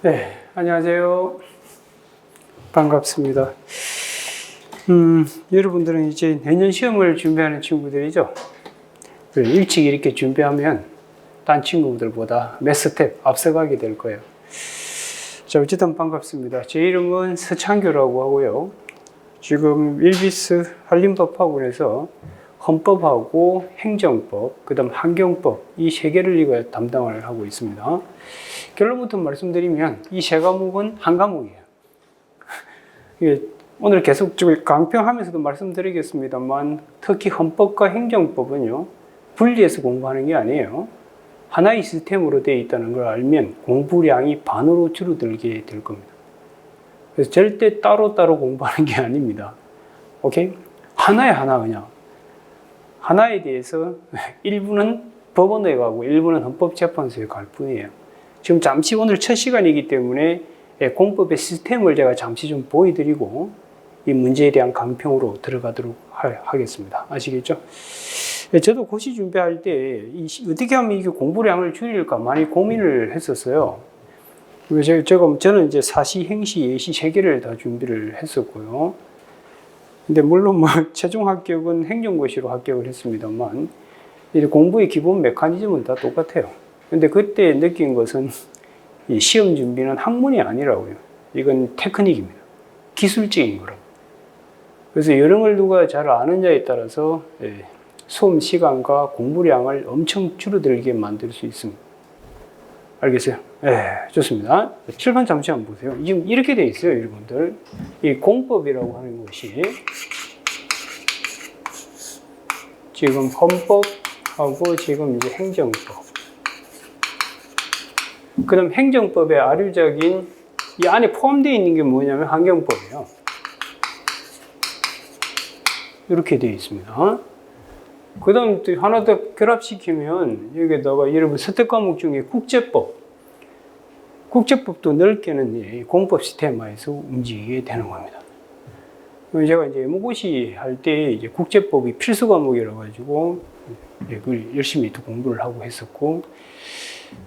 네, 안녕하세요. 반갑습니다. 여러분들은 이제 내년 시험을 준비하는 친구들이죠. 일찍 이렇게 준비하면 딴 친구들보다 몇 스텝 앞서가게 될 거예요. 자, 어쨌든 반갑습니다. 제 이름은 서창규라고 하고요. 지금 일비스 한림법학원에서 헌법하고 행정법, 그 다음 환경법, 이 세 개를 이거 담당을 하고 있습니다. 결론부터 말씀드리면 이 세 과목은 한 과목이에요. 오늘 계속 강평하면서도 말씀드리겠습니다만, 특히 헌법과 행정법은요, 분리해서 공부하는 게 아니에요. 하나의 시스템으로 되어 있다는 걸 알면 공부량이 반으로 줄어들게 될 겁니다. 그래서 절대 따로따로 공부하는 게 아닙니다. 오케이? 하나 그냥. 하나에 대해서 일부는 법원에 가고 일부는 헌법재판소에 갈 뿐이에요. 지금 잠시 오늘 첫 시간이기 때문에 공법의 시스템을 제가 잠시 좀 보여드리고 이 문제에 대한 강평으로 들어가도록 하겠습니다. 아시겠죠? 저도 고시 준비할 때 어떻게 하면 이게 공부량을 줄일까 많이 고민을 했었어요. 저는 이제 사시, 행시, 예시 세 개를 다 준비를 했었고요. 근데 물론 최종 합격은 행정고시로 합격을 했습니다만 공부의 기본 메커니즘은 다 똑같아요. 근데 그때 느낀 것은 이 시험 준비는 학문이 아니라고요. 이건 테크닉입니다. 기술적인 거라고. 그래서 이런 걸 누가 잘 아느냐에 따라서 수험 시간과 공부량을 엄청 줄어들게 만들 수 있습니다. 알겠어요? 네, 좋습니다. 칠판 잠시 한번 보세요. 지금 이렇게 돼 있어요, 여러분들. 이 공법이라고 하는 것이 지금 헌법하고 지금 이제 행정법. 그 다음 행정법의 아류작인 이 안에 포함되어 있는 게 뭐냐면 환경법이에요. 이렇게 되어 있습니다. 그 다음 또 하나 더 결합시키면 여기다가 여러분 선택 과목 중에 국제법도 넓게는 공법 시스템화에서 움직이게 되는 겁니다. 제가 이제 모고시 할 때 이제 국제법이 필수 과목이라 가지고 그걸 열심히 또 공부를 하고 했었고,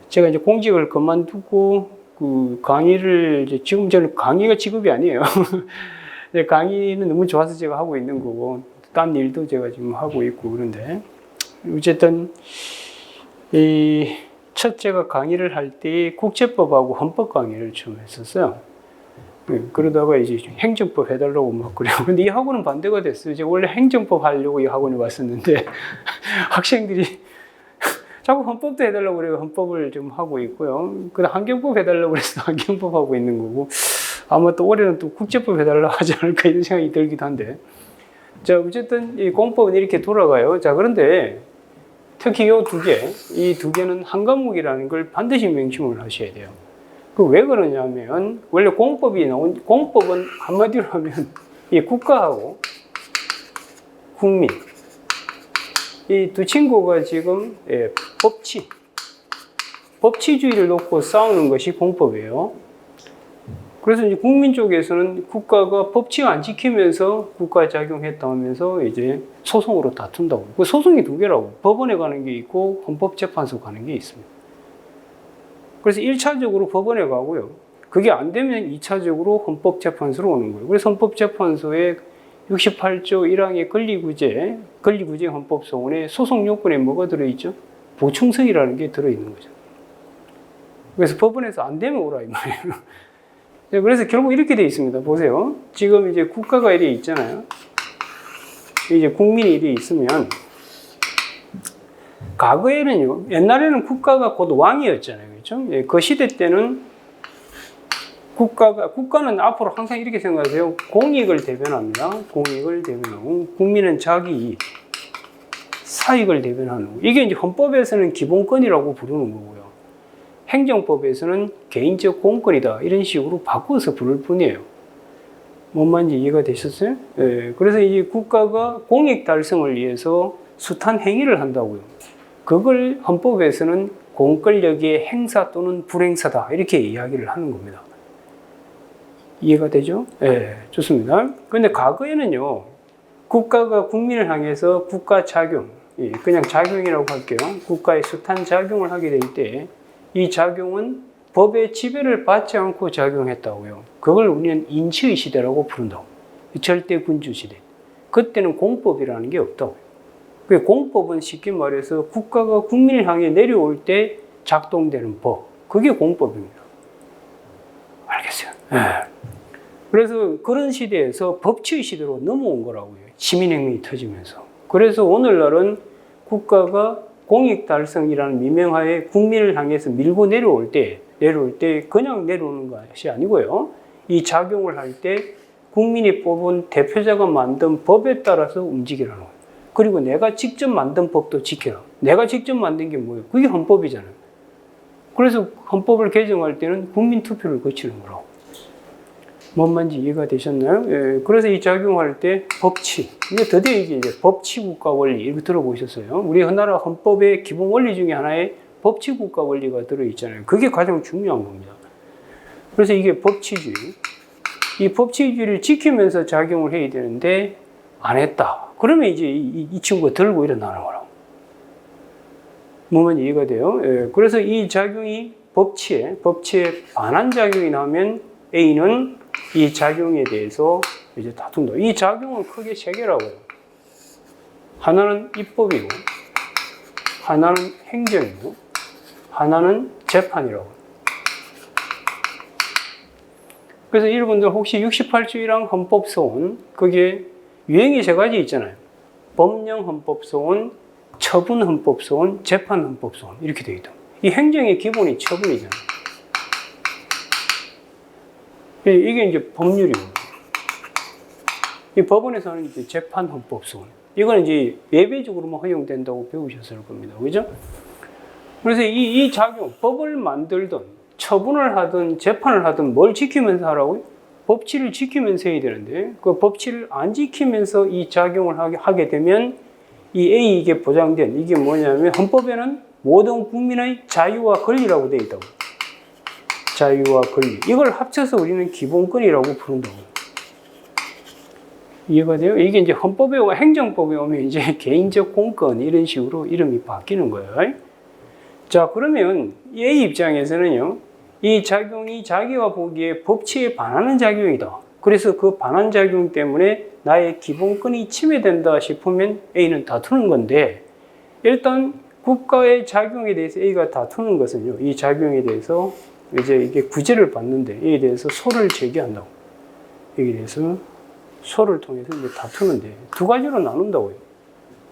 제가 이제 공직을 그만두고 그 강의를 이제 지금 저는 강의가 직업이 아니에요. 강의는 너무 좋아서 제가 하고 있는 거고, 딴 일도 제가 지금 하고 있고 그런데 어쨌든 첫째가 강의를 할 때 국제법하고 헌법 강의를 처음 했었어요. 그러다가 이제 행정법 해달라고 막 그래요. 근데 이 학원은 반대가 됐어요. 제가 원래 행정법 하려고 이 학원에 왔었는데 학생들이 자꾸 헌법도 해달라고 그래요. 헌법을 좀 하고 있고요. 그다음 환경법 해달라고 그래서 환경법 하고 있는 거고, 아마 또 올해는 또 국제법 해달라고 하지 않을까 이런 생각이 들기도 한데, 자, 어쨌든 이 공법은 이렇게 돌아가요. 자, 그런데 특히 이 두 개는 한 과목이라는 걸 반드시 명심을 하셔야 돼요. 왜 그러냐면, 원래 공법은 한마디로 하면 이 국가하고 국민, 이 두 친구가 지금 법치주의를 놓고 싸우는 것이 공법이에요. 그래서 이제 국민 쪽에서는 국가가 법칙 안 지키면서 국가 작용했다 하면서 이제 소송으로 다툰다고. 그 소송이 두 개라고. 법원에 가는 게 있고 헌법재판소 가는 게 있습니다. 그래서 1차적으로 법원에 가고요. 그게 안 되면 2차적으로 헌법재판소로 오는 거예요. 그래서 헌법재판소에 68조 1항의 권리구제 헌법소원에 소송 요건에 뭐가 들어있죠? 보충성이라는 게 들어있는 거죠. 그래서 법원에서 안 되면 오라 이 말이에요. 그래서 결국 이렇게 되어 있습니다. 보세요. 지금 이제 국가가 이렇게 있잖아요. 이제 국민이 이렇게 있으면, 과거에는요, 옛날에는 국가가 곧 왕이었잖아요. 그렇죠? 그 시대 때는 국가는 앞으로 항상 이렇게 생각하세요. 공익을 대변합니다. 공익을 대변하고, 국민은 자기 이익, 사익을 대변하는 거. 이게 이제 헌법에서는 기본권이라고 부르는 거고요. 행정법에서는 개인적 공권이다. 이런 식으로 바꿔서 부를 뿐이에요. 뭔 말인지 이해가 되셨어요? 네. 그래서 이 국가가 공익 달성을 위해서 숱한 행위를 한다고요. 그걸 헌법에서는 공권력의 행사 또는 불행사다. 이렇게 이야기를 하는 겁니다. 이해가 되죠? 네, 좋습니다. 그런데 과거에는요, 국가가 국민을 향해서 국가 작용, 그냥 작용이라고 할게요. 국가의 숱한 작용을 하게 될 때, 이 작용은 법의 지배를 받지 않고 작용했다고요. 그걸 우리는 인치의 시대라고 부른다고. 절대 군주 시대. 그때는 공법이라는 게 없다고. 그 공법은 쉽게 말해서 국가가 국민을 향해 내려올 때 작동되는 법. 그게 공법입니다. 알겠어요? 네. 그래서 그런 시대에서 법치의 시대로 넘어온 거라고요. 시민혁명이 터지면서. 그래서 오늘날은 국가가 공익 달성이라는 미명하에 국민을 향해서 밀고 내려올 때 그냥 내려오는 것이 아니고요. 이 작용을 할 때 국민이 뽑은 대표자가 만든 법에 따라서 움직이라는 거예요. 그리고 내가 직접 만든 법도 지켜라. 내가 직접 만든 게 뭐예요? 그게 헌법이잖아요. 그래서 헌법을 개정할 때는 국민 투표를 거치는 거라고. 뭔 말인지 이해가 되셨나요? 예, 그래서 이 작용할 때 법치. 이게 드디어 이제 법치 국가 원리 이렇게 들어보셨어요? 우리 나라 헌법의 기본 원리 중에 하나에 법치 국가 원리가 들어있잖아요. 그게 가장 중요한 겁니다. 그래서 이게 법치주의. 이 법치주의를 지키면서 작용을 해야 되는데 안 했다. 그러면 이제 이 친구가 들고 일어나는 거라고. 뭐만 이해가 돼요? 예, 그래서 이 작용이 법치에 반한 작용이 나오면 A는 이 작용에 대해서 이제 다툰다. 이 작용은 크게 세 개라고요. 하나는 입법이고, 하나는 행정이고, 하나는 재판이라고. 그래서 여러분들 혹시 68조이랑 헌법소원, 그게 유형이 세 가지 있잖아요. 법령 헌법소원, 처분 헌법소원, 재판 헌법소원 이렇게 되어 있다. 이 행정의 기본이 처분이잖아요. 이게 이제 법률이고, 이 법원에서 하는 이제 재판 헌법소원. 이거는 이제 예외적으로만 허용된다고 배우셨을 겁니다. 그죠? 그래서 이 작용, 법을 만들든, 처분을 하든, 재판을 하든 뭘 지키면서 하라고요? 법치를 지키면서 해야 되는데, 그 법치를 안 지키면서 이 작용을 하게 되면, 이 A 이게 보장된, 이게 뭐냐면, 헌법에는 모든 국민의 자유와 권리라고 되어 있다고. 자유와 권리. 이걸 합쳐서 우리는 기본권이라고 부른다고. 이해가 돼요? 이게 이제 헌법에 오면, 행정법에 오면 이제 개인적 공권 이런 식으로 이름이 바뀌는 거예요. 자, 그러면 A 입장에서는요, 이 작용이 자기가 보기에 법치에 반하는 작용이다. 그래서 그 반한 작용 때문에 나의 기본권이 침해된다 싶으면 A는 다투는 건데, 일단 국가의 작용에 대해서 A가 다투는 것은요, 이 작용에 대해서 이제 이게 구제를 받는데, 이에 대해서 소를 제기한다고. 여기에 대해서 소를 통해서 이제 다투는데, 두 가지로 나눈다고요.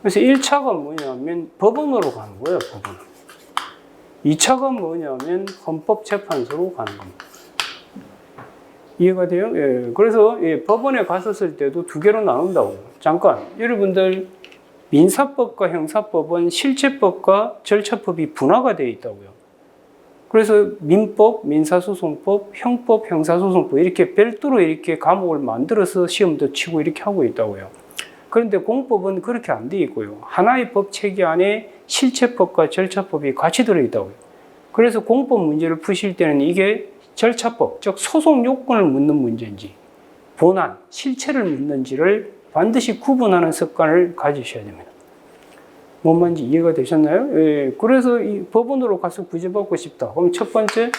그래서 1차가 뭐냐면 법원으로 가는 거예요, 법원. 2차가 뭐냐면 헌법재판소로 가는 겁니다. 이해가 돼요? 예. 그래서 법원에 갔었을 때도 두 개로 나눈다고. 잠깐, 여러분들 민사법과 형사법은 실체법과 절차법이 분화가 되어 있다고요. 그래서 민법, 민사소송법, 형법, 형사소송법 이렇게 별도로 이렇게 과목을 만들어서 시험도 치고 이렇게 하고 있다고요. 그런데 공법은 그렇게 안 되어 있고요. 하나의 법 체계 안에 실체법과 절차법이 같이 들어있다고요. 그래서 공법 문제를 푸실 때는 이게 절차법, 즉 소송 요건을 묻는 문제인지 본안, 실체를 묻는지를 반드시 구분하는 습관을 가지셔야 됩니다. 뭔 말인지 이해가 되셨나요? 예, 그래서 이 법원으로 가서 구제받고 싶다. 그럼 첫 번째,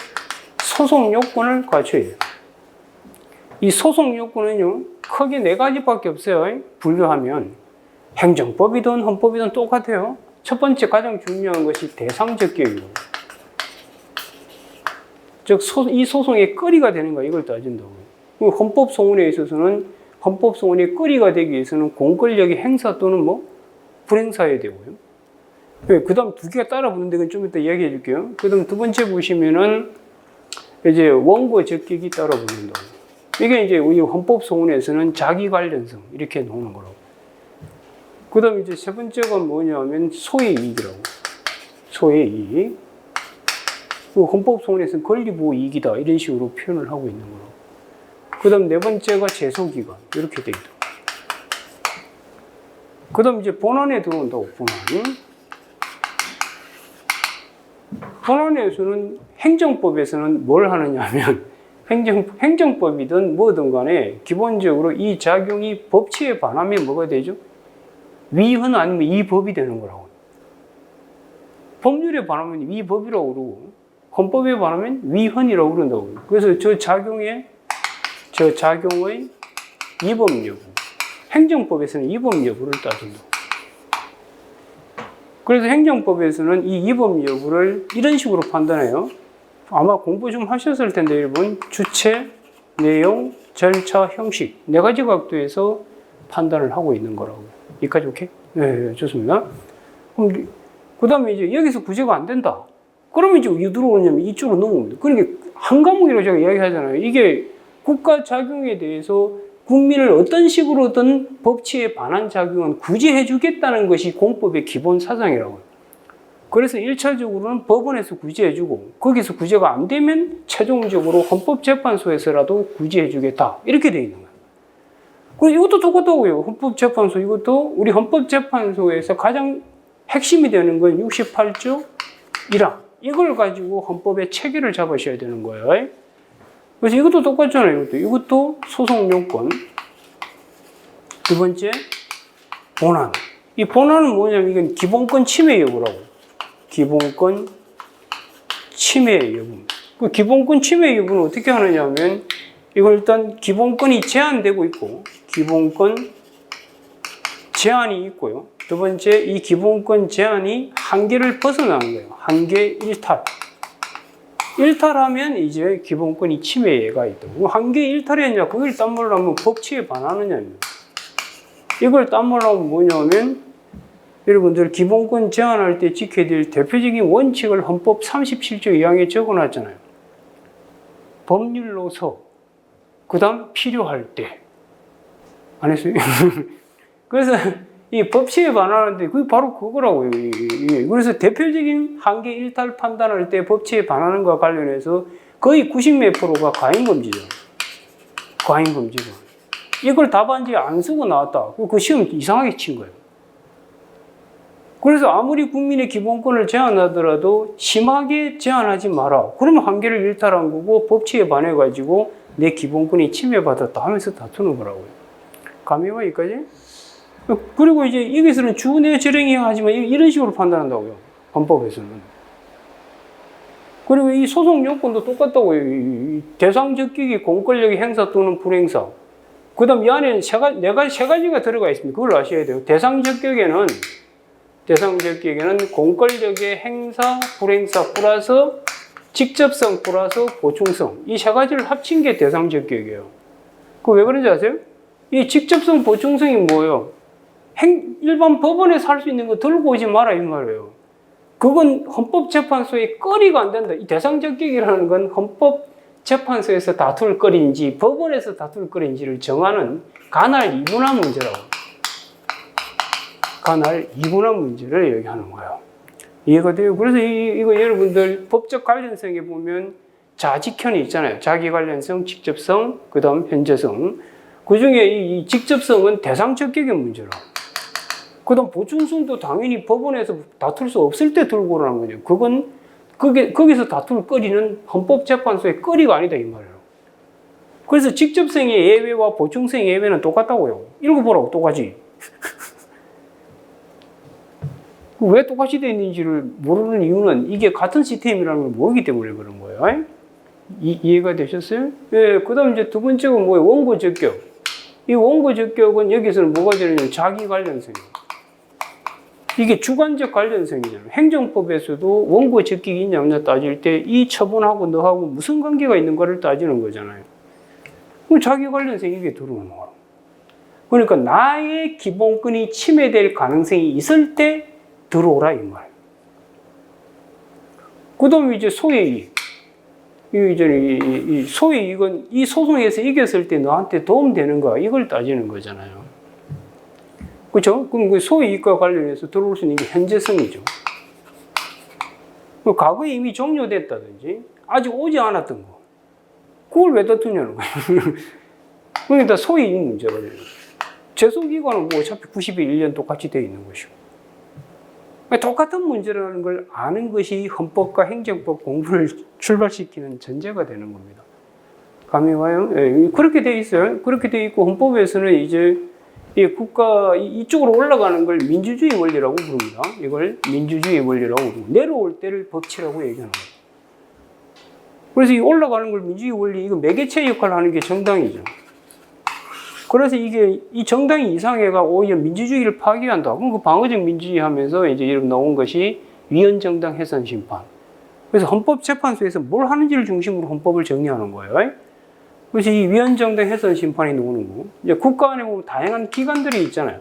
소송 요건을 갖춰야 돼요. 이 소송 요건은요, 크게 네 가지밖에 없어요. 분류하면. 행정법이든 헌법이든 똑같아요. 첫 번째 가장 중요한 것이 대상적 개요입니다. 즉, 이 소송의 거리가 되는 거야. 이걸 따진다고. 헌법소원에 있어서는 헌법소원의 거리가 되기 위해서는 공권력의 행사 또는 불행사해야 되고요. 그 다음 두 개가 따라 붙는데 그건 좀 이따 이야기해 줄게요. 그 다음 두 번째 보시면은 이제 원고 적격이 따라 붙는다고. 이게 이제 우리 헌법소원에서는 자기 관련성 이렇게 놓는 거라고. 그 다음 이제 세 번째가 뭐냐면 소의 이익이라고. 소의 이익. 헌법소원에서는 권리보호 이익이다 이런 식으로 표현을 하고 있는 거라고. 그 다음 네 번째가 제소기간 이렇게 돼 있다. 그 다음 이제 본안에 들어온다고. 본안에서는 행정법에서는 뭘 하느냐 하면 행정법이든 뭐든 간에 기본적으로 이 작용이 법치에 반하면 뭐가 되죠? 위헌 아니면 위법이 되는 거라고. 법률에 반하면 위법이라고 그러고 헌법에 반하면 위헌이라고 그런다고요. 그래서 저 작용의 위법 여부. 행정법에서는 위법 여부를 따진다. 그래서 행정법에서는 이 위법 여부를 이런 식으로 판단해요. 아마 공부 좀 하셨을 텐데, 여러분. 주체, 내용, 절차, 형식. 네 가지 각도에서 판단을 하고 있는 거라고요. 여기까지 오케이? 네, 좋습니다. 그럼 그 다음에 이제 여기서 구제가 안 된다. 그러면 이제 어디로 들어오냐면 이쪽으로 넘어옵니다. 그러니까 한 과목이라고 제가 이야기하잖아요. 이게 국가 작용에 대해서 국민을 어떤 식으로든 법치에 반한 작용은 구제해 주겠다는 것이 공법의 기본 사상이라고요. 그래서 1차적으로는 법원에서 구제해 주고 거기서 구제가 안 되면 최종적으로 헌법재판소에서라도 구제해 주겠다. 이렇게 돼 있는 거예요. 그리고 이것도 똑같다고요. 헌법재판소 이것도 우리 헌법재판소에서 가장 핵심이 되는 건 68조 1항. 이걸 가지고 헌법에 체계를 잡으셔야 되는 거예요. 그래서 이것도 똑같잖아요. 이것도 소송 요건. 두 번째, 본안. 이 본안은 뭐냐면 이건 기본권 침해 여부라고. 기본권 침해 여부. 그 기본권 침해 여부는 어떻게 하느냐 하면 이걸 일단 기본권이 제한되고 있고 기본권 제한이 있고요. 두 번째, 이 기본권 제한이 한계를 벗어나는 거예요. 한계 일탈. 일탈하면 이제 기본권이 침해가 있다. 한계 일탈했냐? 그걸 딴말로 하면 법치에 반하느냐. 이걸 딴말로 하면 뭐냐면 여러분들 기본권 제한할 때 지켜야 될 대표적인 원칙을 헌법 37조 2항에 적어놨잖아요. 법률로서, 그 다음 필요할 때. 안 했어요? 그래서 이 법치에 반하는데 그게 바로 그거라고요. 그래서 대표적인 한계 일탈 판단할 때 법치에 반하는 것과 관련해서 거의 90몇 프로가 과잉범죄죠. 과잉범죄죠. 이걸 답안지에 안 쓰고 나왔다. 그 시험 이상하게 친 거예요. 그래서 아무리 국민의 기본권을 제한하더라도 심하게 제한하지 마라. 그러면 한계를 일탈한 거고 법치에 반해가지고 내 기본권이 침해받았다 하면서 다투는 거라고요. 감이 와 여기까지? 그리고 이제 여기서는 주내 절행해야 하지만 이런 식으로 판단한다고요. 헌법에서는. 그리고 이 소송 요건도 똑같다고요. 이 대상 적격이 공권력의 행사 또는 불행사. 그 다음 이 안에는 세 가지가 들어가 있습니다. 그걸 아셔야 돼요. 대상 적격에는 공권력의 행사, 불행사 플러스 직접성 플러스 보충성. 이 세 가지를 합친 게 대상 적격이에요. 그 왜 그런지 아세요? 이 직접성 보충성이 뭐예요? 일반 법원에서 할 수 있는 거 들고 오지 마라 이 말이에요. 그건 헌법재판소에 거리가 안 된다. 이 대상적격이라는 건 헌법재판소에서 다툴 거리인지 법원에서 다툴 거리인지를 정하는 간할 이분화 문제라고. 간할 이분화 문제를 얘기하는 거예요. 이해가 돼요? 그래서 이거 여러분들 법적 관련성에 보면 자직현이 있잖아요. 자기 관련성, 직접성, 그 다음 현재성. 그 중에 이 직접성은 대상적격의 문제라고. 그 다음 보충성도 당연히 법원에서 다툴 수 없을 때 들고 오라는 거죠. 거기서 다툴 거리는 헌법재판소의 거리가 아니다, 이 말이에요. 그래서 직접성의 예외와 보충성의 예외는 똑같다고요. 읽어보라고, 똑같이. 왜 똑같이 되어 있는지를 모르는 이유는 이게 같은 시스템이라는 걸 모르기 때문에 그런 거예요. 이해가 되셨어요? 예, 그 다음 이제 두 번째가 뭐예요? 원고 적격. 이 원고 적격은 여기서는 뭐가 되느냐? 자기 관련성이에요. 이게 주관적 관련성이잖아요. 행정법에서도 원고 적격이 있냐 없냐 따질 때 이 처분하고 너하고 무슨 관계가 있는가를 따지는 거잖아요. 그럼 자기 관련성이 이게 들어오는 거예요. 그러니까 나의 기본권이 침해될 가능성이 있을 때 들어오라 이 말이에요. 그 다음에 이제 소외이익. 이 소외이익은 이 소송에서 이겼을 때 너한테 도움되는가 이걸 따지는 거잖아요. 그렇죠? 그럼 그 소외이익과 관련해서 들어올 수 있는 게 현재성이죠. 과거에 이미 종료됐다든지 아직 오지 않았던 거. 그걸 왜 다투냐는 거예요. 그러니까 소외이익 문제가 되는 거예요. 제소기관은 뭐 어차피 91년 똑같이 되어 있는 것이고. 똑같은 문제라는 걸 아는 것이 헌법과 행정법 공부를 출발시키는 전제가 되는 겁니다. 감이 와요? 예, 그렇게 돼 있어요. 그렇게 돼 있고 헌법에서는 이제 이 국가 이쪽으로 올라가는 걸 민주주의 원리라고 부릅니다. 이걸 민주주의 원리라고 부르고 내려올 때를 법치라고 얘기하는 거예요. 그래서 이 올라가는 걸 민주주의 원리, 이거 매개체 역할을 하는 게 정당이죠. 그래서 이게 이 정당이 이상해가 오히려 민주주의를 파괴한다. 그럼 그 방어적 민주주의 하면서 이제 여러분 나온 것이 위헌정당 해산 심판. 그래서 헌법재판소에서 뭘 하는지를 중심으로 헌법을 정리하는 거예요. 그래서 이 위헌정당 해산 심판이 나오는 거고, 이제 국가 안에 보면 다양한 기관들이 있잖아요.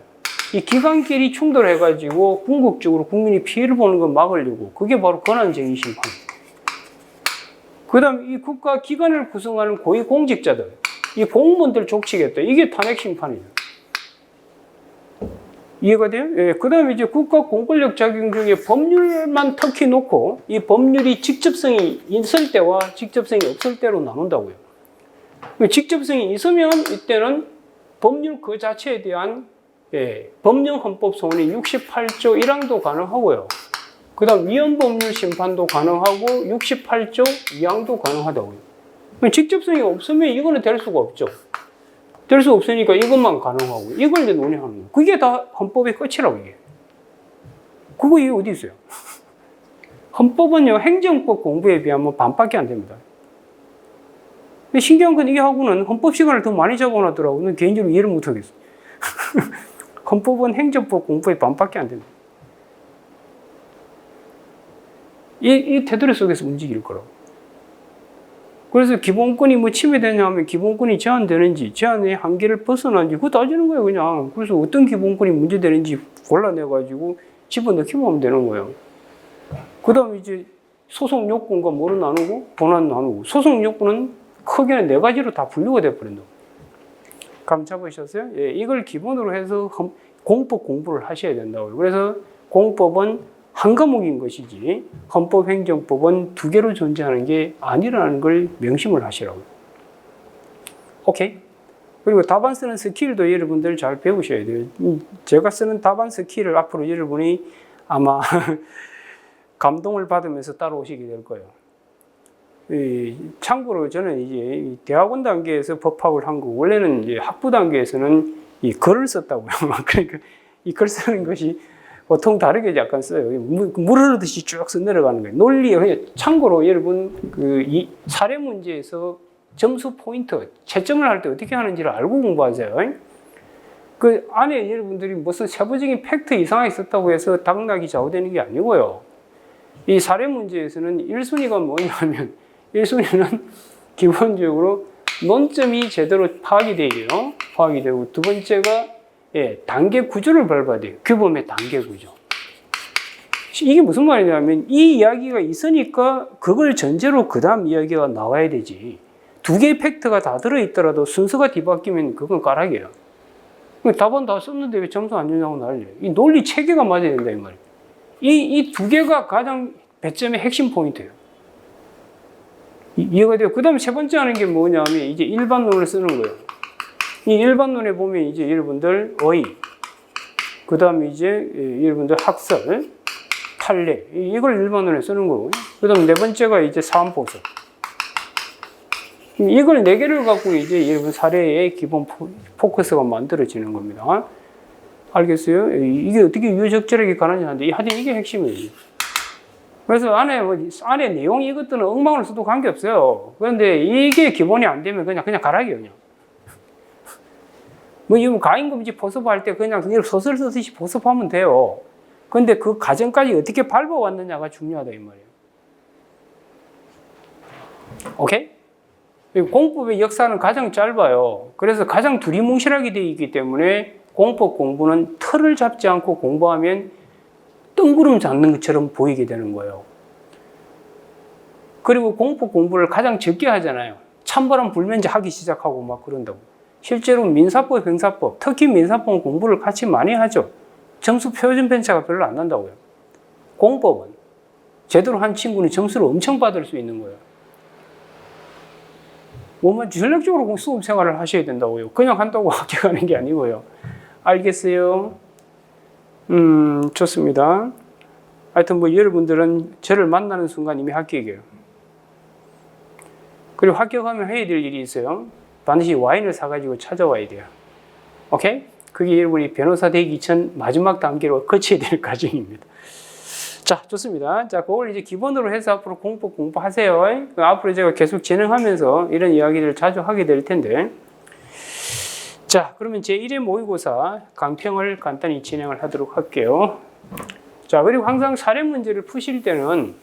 이 기관끼리 충돌해가지고 궁극적으로 국민이 피해를 보는 걸 막으려고, 그게 바로 권한쟁의 심판. 그 다음 이 국가 기관을 구성하는 고위공직자들, 이 공무원들 족치겠다. 이게 탄핵 심판이죠. 이해가 돼요? 예, 그 다음에 이제 국가 공권력 작용 중에 법률만 특히 놓고 이 법률이 직접성이 있을 때와 직접성이 없을 때로 나눈다고요. 직접성이 있으면 이때는 법률 그 자체에 대한 법령 헌법 소원이 68조 1항도 가능하고요. 그 다음 위헌법률 심판도 가능하고 68조 2항도 가능하다고요. 직접성이 없으면 이거는 될 수가 없죠. 될 수 없으니까 이것만 가능하고 이걸 이제 논의하는 거예요. 그게 다 헌법의 끝이라고 이게. 그거 이게 어디 있어요? 헌법은요 행정법 공부에 비하면 반밖에 안 됩니다. 근데 신기한 건 이게 하고는 헌법 시간을 더 많이 잡아놨더라고요. 난 개인적으로 이해를 못하겠어. 헌법은 행정법 공부의 반밖에 안 됩니다. 이 테두리 속에서 움직일 거라고. 그래서 기본권이 뭐 침해되냐 하면 기본권이 제한되는지 제한의 한계를 벗어난지 그거 따지는 거예요 그냥. 그래서 어떤 기본권이 문제되는지 골라내가지고 집어넣기만 하면 되는 거예요. 그 다음에 이제 소송 요건과 뭐로 나누고 본안 나누고, 소송 요건은 크게는 4가지로 다 분류가 돼버린다고. 감 잡으셨어요? 예, 이걸 기본으로 해서 공법 공부를 하셔야 된다고요. 그래서 공법은 한 과목인 것이지 헌법, 행정법은 2개로 존재하는 게 아니라는 걸 명심을 하시라고요. 오케이? 그리고 답안 쓰는 스킬도 여러분들 잘 배우셔야 돼요. 제가 쓰는 답안 스킬을 앞으로 여러분이 아마 감동을 받으면서 따라오시게 될 거예요. 참고로 저는 이제 대학원 단계에서 법학을 한 거고, 원래는 이제 학부 단계에서는 이 글을 썼다고요. 그러니까 이 글 쓰는 것이 보통 다르게 약간 써요. 물 흐르듯이 쭉 내려가는 거예요. 논리에 그냥 참고로 여러분 이 사례 문제에서 점수 포인트, 채점을 할 때 어떻게 하는지를 알고 공부하세요. 그 안에 여러분들이 무슨 세부적인 팩트 이상하게 썼다고 해서 당락이 좌우되는 게 아니고요. 이 사례 문제에서는 1순위가 뭐냐면 1순위는 기본적으로 논점이 제대로 파악이 돼요. 파악이 되고, 두 번째가 단계 구조를 밟아야 돼요. 규범의 단계 구조. 이게 무슨 말이냐면 이 이야기가 있으니까 그걸 전제로 그 다음 이야기가 나와야 되지. 2개의 팩트가 다 들어있더라도 순서가 뒤바뀌면 그건 까락이에요. 답안 다 썼는데 왜 점수 안 주냐고 난리예요. 이 논리 체계가 맞아야 된다 이 말이에요. 이 2개가 가장 배점의 핵심 포인트예요. 이해가 돼요. 그 다음에 세 번째 하는 게 뭐냐면 이제 일반론을 쓰는 거예요. 이 일반론에 보면 이제 여러분들 그 다음에 이제 여러분들 학설, 판례, 이걸 일반론에 쓰는 거고, 그 다음 4번째가 이제 사안보수. 이걸 4개를 갖고 이제 여러분 사례의 기본 포커스가 만들어지는 겁니다. 알겠어요? 이게 어떻게 유효적절하게 가는지 하는데, 하여튼 이게 핵심이에요. 그래서 안에 내용이 이것들은 엉망으로 써도 관계없어요. 그런데 이게 기본이 안 되면 그냥 가락이에요, 그냥. 뭐, 이거 가임금지 포섭할 때 그냥 소설 쓰듯이 포섭하면 돼요. 근데 그 과정까지 어떻게 밟아왔느냐가 중요하다, 이 말이에요. 오케이? 공법의 역사는 가장 짧아요. 그래서 가장 두리뭉실하게 되어 있기 때문에 공법 공부는 틀을 잡지 않고 공부하면 뜬구름 잡는 것처럼 보이게 되는 거예요. 그리고 공법 공부를 가장 적게 하잖아요. 찬바람 불면 하기 시작하고 막 그런다고. 실제로 민사법, 형사법, 특히 민사법 공부를 같이 많이 하죠. 점수 표준 편차가 별로 안 난다고요. 공법은 제대로 한 친구는 점수를 엄청 받을 수 있는 거예요. 뭐만 전략적으로 수업 생활을 하셔야 된다고요. 그냥 한다고 합격하는 게 아니고요. 알겠어요? 좋습니다. 하여튼 뭐 여러분들은 저를 만나는 순간 이미 합격이에요. 그리고 합격하면 해야 될 일이 있어요. 반드시 와인을 사가지고 찾아와야 돼요. 오케이? 그게 여러분이 변호사 되기 전 마지막 단계로 거쳐야 될 과정입니다. 자, 좋습니다. 자, 그걸 이제 기본으로 해서 앞으로 공부하세요. 앞으로 제가 계속 진행하면서 이런 이야기를 자주 하게 될 텐데. 자, 그러면 제1회 모의고사 강평을 간단히 진행을 하도록 할게요. 자, 그리고 항상 사례 문제를 푸실 때는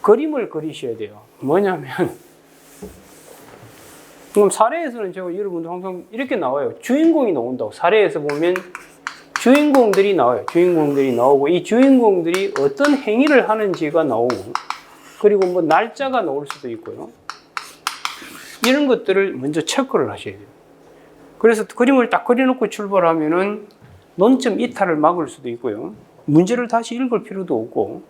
그림을 그리셔야 돼요. 뭐냐면, 그럼 사례에서는 제가 여러분들 항상 이렇게 나와요. 주인공이 나온다고. 사례에서 보면 주인공들이 나와요. 주인공들이 나오고, 이 주인공들이 어떤 행위를 하는지가 나오고, 그리고 뭐 날짜가 나올 수도 있고요. 이런 것들을 먼저 체크를 하셔야 돼요. 그래서 그림을 딱 그려놓고 출발하면은 논점 이탈을 막을 수도 있고요. 문제를 다시 읽을 필요도 없고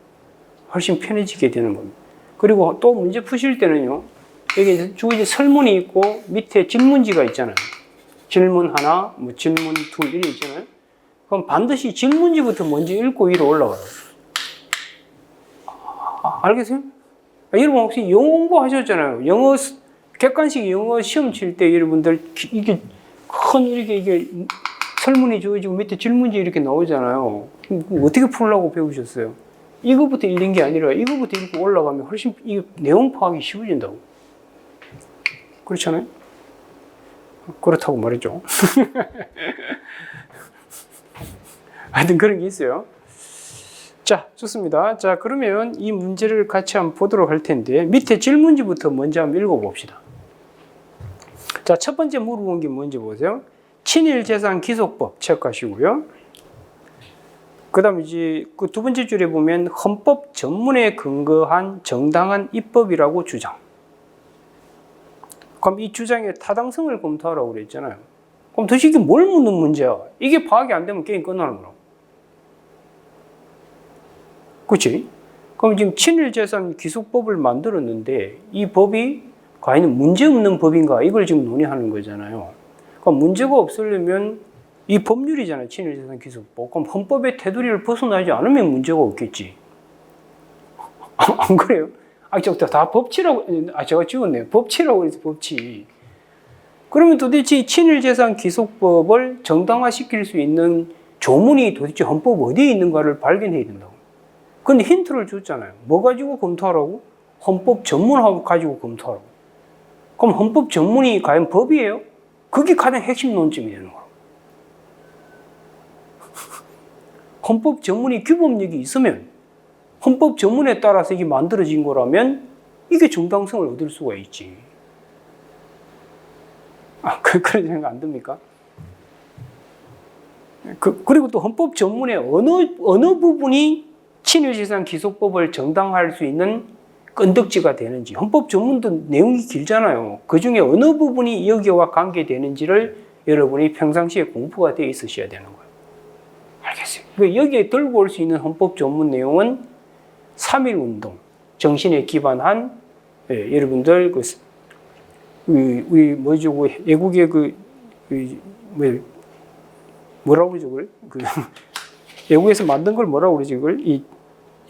훨씬 편해지게 되는 겁니다. 그리고 또 문제 푸실 때는요. 여기 주어진 설문이 있고 밑에 질문지가 있잖아요. 질문 하나, 뭐 질문 둘 이렇게 있잖아요. 그럼 반드시 질문지부터 먼저 읽고 위로 올라가요. 알겠어요? 여러분 혹시 영어 공부하셨잖아요. 영어 객관식 영어 시험 칠 때 여러분들 이게 큰 이게 설문이 주어지고 밑에 질문지 이렇게 나오잖아요. 어떻게 풀려고 배우셨어요? 이거부터 읽는 게 아니라 이거부터 읽고 올라가면 훨씬 이 내용 파악이 쉬워진다고. 그렇잖아요? 그렇다고 말이죠. 하여튼 그런 게 있어요. 자, 좋습니다. 자, 그러면 이 문제를 같이 한번 보도록 할 텐데 밑에 질문지부터 먼저 한번 읽어봅시다. 자, 첫 번째 물어본 게 뭔지 보세요. 친일재산 기속법 체크하시고요. 그 다음에 이제 그 두 번째 줄에 보면 헌법 전문에 근거한 정당한 입법이라고 주장. 그럼 이 주장의 타당성을 검토하라고 그랬잖아요. 그럼 도대체 이게 뭘 묻는 문제야? 이게 파악이 안 되면 게임 끝나는 거라고. 그렇지? 그럼 지금 친일재산 기속법을 만들었는데 이 법이 과연 문제 없는 법인가? 이걸 지금 논의하는 거잖아요. 그럼 문제가 없으려면 이 법률이잖아요. 친일재산 기속법. 그럼 헌법의 테두리를 벗어나지 않으면 문제가 없겠지. 안 그래요? 다 법치라고, 제가 지웠네요. 법치라고 해서 법치. 그러면 도대체 친일재산 기속법을 정당화시킬 수 있는 조문이 도대체 헌법 어디에 있는가를 발견해야 된다고. 근데 힌트를 줬잖아요. 뭐 가지고 검토하라고? 헌법 전문하고 가지고 검토하라고. 그럼 헌법 전문이 과연 법이에요? 그게 가장 핵심 논점이 되는 거예요. 헌법 전문이 규범력이 있으면 헌법 전문에 따라서 이게 만들어진 거라면 이게 정당성을 얻을 수가 있지. 그런 생각 안 듭니까? 그리고 또 헌법 전문의 어느 부분이 친일재산 기속법을 정당화할 수 있는 건덕지가 되는지. 헌법 전문도 내용이 길잖아요. 그 중에 어느 부분이 여기와 관계되는지를 여러분이 평상시에 공부가 되어 있으셔야 되는 거예요. 알겠어요? 여기에 들고 올 수 있는 헌법 전문 내용은 3.1운동 정신에 기반한 여러분들 우리 뭐죠? 외국의 뭐라고 그러죠? 외국에서 만든 걸 뭐라고 그러지?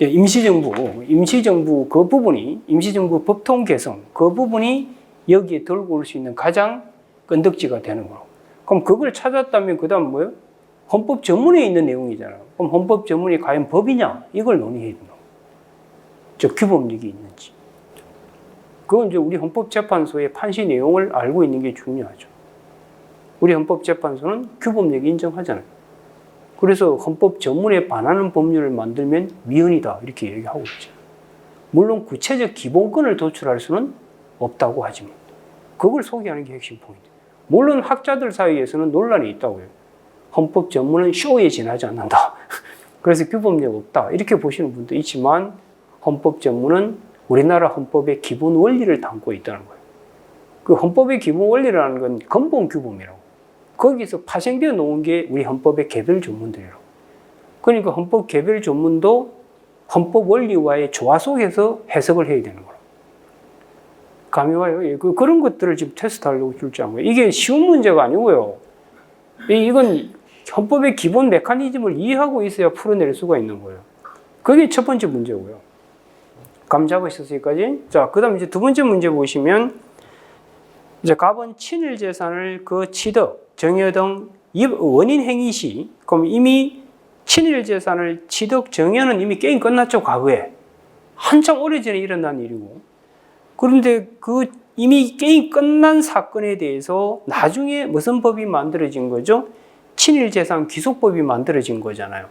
임시정부 그 부분이, 임시정부 법통 개성 그 부분이 여기에 들고 올 수 있는 가장 건덕지가 되는 거고. 그럼 그걸 찾았다면 그 다음 뭐예요? 헌법 전문에 있는 내용이잖아요. 그럼 헌법 전문이 과연 법이냐? 이걸 논의해야 된다고. 규범력이 있는지. 그건 이제 우리 헌법재판소의 판시 내용을 알고 있는 게 중요하죠. 우리 헌법재판소는 규범력 인정하잖아요. 그래서 헌법 전문에 반하는 법률을 만들면 위헌이다 이렇게 얘기하고 있죠. 물론 구체적 기본권을 도출할 수는 없다고 하지만 그걸 소개하는 게 핵심 포인트. 물론 학자들 사이에서는 논란이 있다고요. 헌법 전문은 쇼에 지나지 않는다. 그래서 규범력 없다 이렇게 보시는 분도 있지만 헌법 전문은 우리나라 헌법의 기본 원리를 담고 있다는 거예요. 그 헌법의 기본 원리라는 건 근본 규범이라고. 거기서 파생되어 놓은 게 우리 헌법의 개별 조문들이라고. 그러니까 헌법 개별 조문도 헌법 원리와의 조화 속에서 해석을 해야 되는 거라고. 감이 와요? 그런 것들을 지금 테스트하려고 출제한 거예요. 이게 쉬운 문제가 아니고요. 이건 헌법의 기본 메커니즘을 이해하고 있어야 풀어낼 수가 있는 거예요. 그게 첫 번째 문제고요. 감 잡으셨을까지? 자, 그 다음 이제 두 번째 문제 보시면, 이제 갑은 친일 재산을 그 취득, 정여 등 원인 행위 시, 그럼 이미 친일재산을 취득 정의는 이미 게임 끝났죠, 과거에. 한참 오래전에 일어난 일이고. 그런데 그 이미 게임 끝난 사건에 대해서 나중에 무슨 법이 만들어진 거죠? 친일재산 귀속법이 만들어진 거잖아요.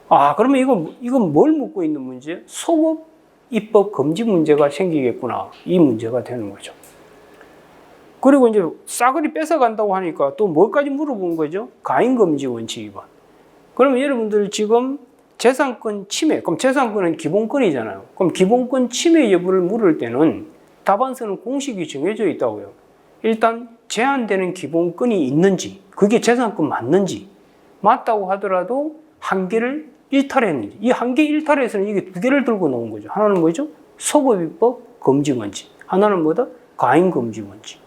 아, 그러면 이건 뭘 묻고 있는 문제? 소급 입법 금지 문제가 생기겠구나. 이 문제가 되는 거죠. 그리고 이제 싸그리 뺏어간다고 하니까 또 뭘까지 물어본 거죠? 가인금지 원칙 위반. 그러면 여러분들 지금 재산권 침해, 그럼 재산권은 기본권이잖아요. 그럼 기본권 침해 여부를 물을 때는 답안서는 공식이 정해져 있다고요. 일단 제한되는 기본권이 있는지, 그게 재산권 맞는지, 맞다고 하더라도 한계를 일탈했는지, 이 한계 일탈에서는 이게 두 개를 들고 나온 거죠. 하나는 뭐죠? 소급입법 금지 원칙. 하나는 뭐다? 가인금지 원칙.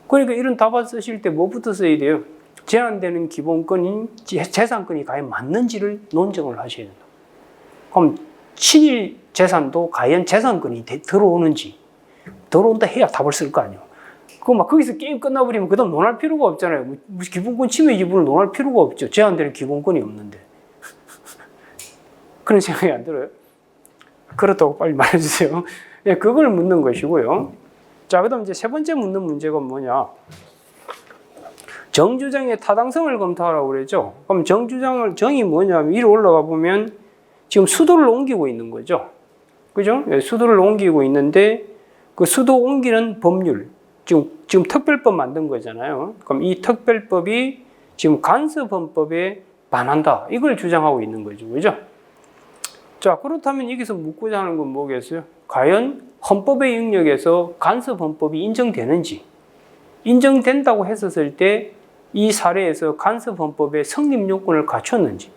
그러니까 이런 답안 쓰실 때 뭐부터 써야 돼요? 제한되는 기본권인 재산권이 과연 맞는지를 논증을 하셔야 된다. 그럼 친일 재산도 과연 재산권이 들어오는지, 들어온다 해야 답을 쓸 거 아니에요. 그거 막 거기서 게임 끝나버리면 그다음 논할 필요가 없잖아요. 무슨 기본권 침해 여부를 논할 필요가 없죠. 제한되는 기본권이 없는데. 그런 생각이 안 들어요? 그렇다고 빨리 말해주세요. 네, 그걸 묻는 것이고요. 자, 그 다음 이제 세 번째 묻는 문제가 뭐냐. 정주장의 타당성을 검토하라고 그랬죠. 그럼 정이 뭐냐면 위로 올라가 보면 지금 수도를 옮기고 있는 거죠. 그죠? 네, 수도를 옮기고 있는데 그 수도 옮기는 법률, 지금 특별법 만든 거잖아요. 그럼 이 특별법이 지금 간섭헌법에 반한다. 이걸 주장하고 있는 거죠. 그죠? 자, 그렇다면 여기서 묻고자 하는 건 뭐겠어요? 과연 헌법의 영역에서 간섭헌법이 인정되는지, 인정된다고 했었을 때 이 사례에서 간섭헌법의 성립 요건을 갖췄는지,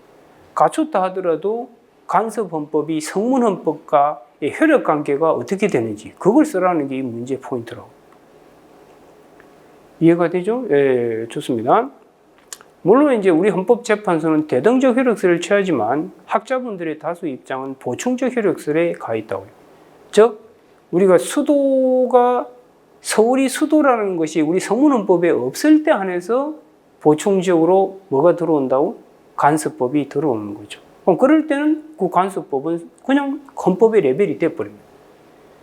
갖췄다 하더라도 간섭헌법이 성문헌법과의 효력관계가 어떻게 되는지, 그걸 쓰라는 게 이 문제의 포인트라고. 이해가 되죠? 예, 좋습니다. 물론 이제 우리 헌법재판소는 대등적 효력설을 취하지만 학자분들의 다수 입장은 보충적 효력설에 가 있다고요. 즉, 우리가 수도가 서울이 수도라는 것이 우리 성문헌법에 없을 때 한해서 보충적으로 뭐가 들어온다고? 간섭법이 들어오는 거죠. 그럼 그럴 때는 그 간섭법은 그냥 헌법의 레벨이 돼버립니다.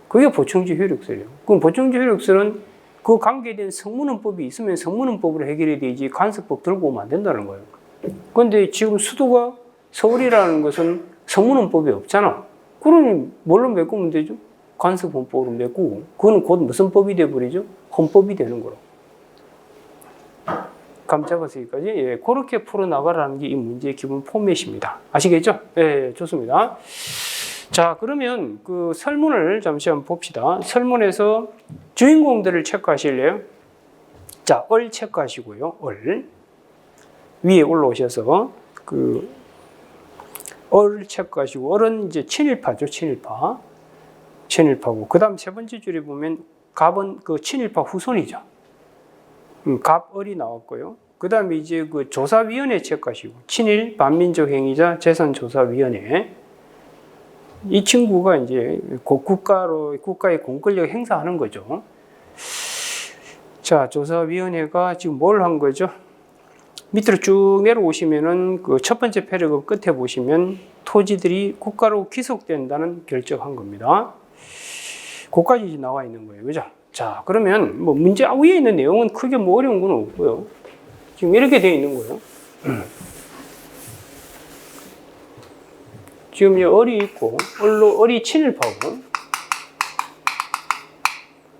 그게 보충적 효력설이에요. 그럼 보충적 효력설은 그 관계된 성문헌법이 있으면 성문헌법으로 해결이 되지 간섭법 들고 오면 안 된다는 거예요. 그런데 지금 수도가 서울이라는 것은 성문헌법이 없잖아. 그러니 뭘로 메꾸면 되죠? 간섭헌법으로 메꾸고, 그거는 곧 무슨 법이 돼버리죠? 헌법이 되는 거로. 감 잡았으니까지, 예, 그렇게 풀어나가라는 게 이 문제의 기본 포맷입니다. 아시겠죠? 예, 좋습니다. 자, 그러면 그 설문을 잠시 한번 봅시다. 설문에서 주인공들을 체크하실래요? 자, 얼 체크하시고요. 얼. 위에 올라오셔서 그 얼 체크하시고, 얼은 이제 친일파죠. 친일파고. 그 다음 세 번째 줄에 보면 갑은 그 친일파 후손이죠. 갑, 얼이 나왔고요. 그 다음에 이제 그 조사위원회 체크하시고, 친일 반민족 행위자 재산조사위원회. 이 친구가 이제 국가의 공권력 행사하는 거죠. 자, 조사위원회가 지금 뭘 한 거죠? 밑으로 쭉 내려오시면은 그 첫 번째 패러그래프 끝에 보시면 토지들이 국가로 귀속된다는 결정한 겁니다. 그까지 나와 있는 거예요. 그죠? 자, 그러면 뭐 문제 위에 있는 내용은 크게 뭐 어려운 건 없고요. 지금 이렇게 되어 있는 거예요. 지금 이 얼이 있고, 얼이 친일파고,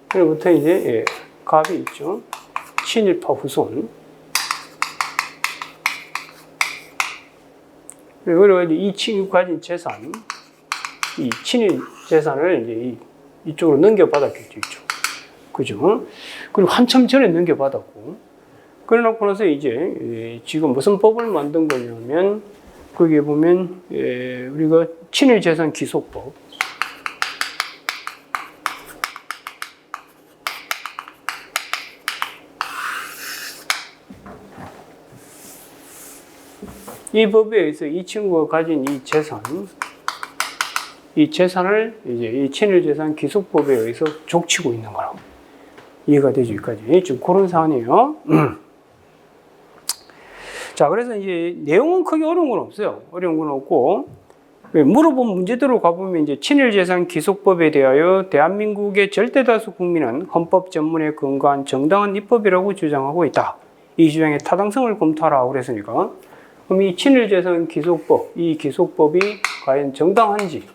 그리고부터 이제, 예, 갑이 있죠. 친일파 후손. 그리고 이 친구 가진 재산, 이 친일 재산을 이제 이쪽으로 넘겨받았겠죠, 이쪽. 그죠? 그리고 한참 전에 넘겨받았고, 그래놓고 나서 이제 지금 무슨 법을 만든 거냐면, 거기에 보면 우리가 친일재산 귀속법, 이 법에 의해서 이 친구가 가진 이 재산을 이제 이 친일재산 귀속법에 의해서 족치고 있는 거라고. 이해가 되죠, 여기까지. 지금 그런 상황이에요. 자, 그래서 이제 내용은 크게 어려운 건 없어요. 어려운 건 없고, 물어본 문제대로 가보면 이제 친일재산 기속법에 대하여 대한민국의 절대다수 국민은 헌법 전문에 근거한 정당한 입법이라고 주장하고 있다. 이 주장의 타당성을 검토하라고 그랬으니까. 그럼 이 친일재산 기속법, 이 기속법이 과연 정당한지.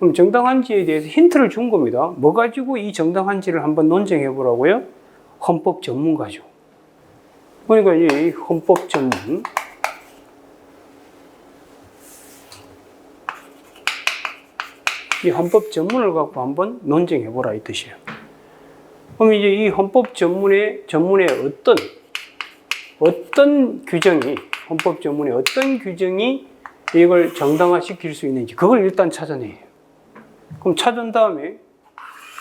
그럼 정당한지에 대해서 힌트를 준 겁니다. 뭐 가지고 이 정당한지를 한번 논쟁해 보라고요? 헌법 전문가죠. 그러니까 이 헌법 전문. 이 헌법 전문을 갖고 한번 논쟁해 보라 이 뜻이에요. 그럼 이제 이 헌법 전문의 어떤 규정이, 헌법 전문의 어떤 규정이 이걸 정당화시킬 수 있는지 그걸 일단 찾아내요. 그럼 찾은 다음에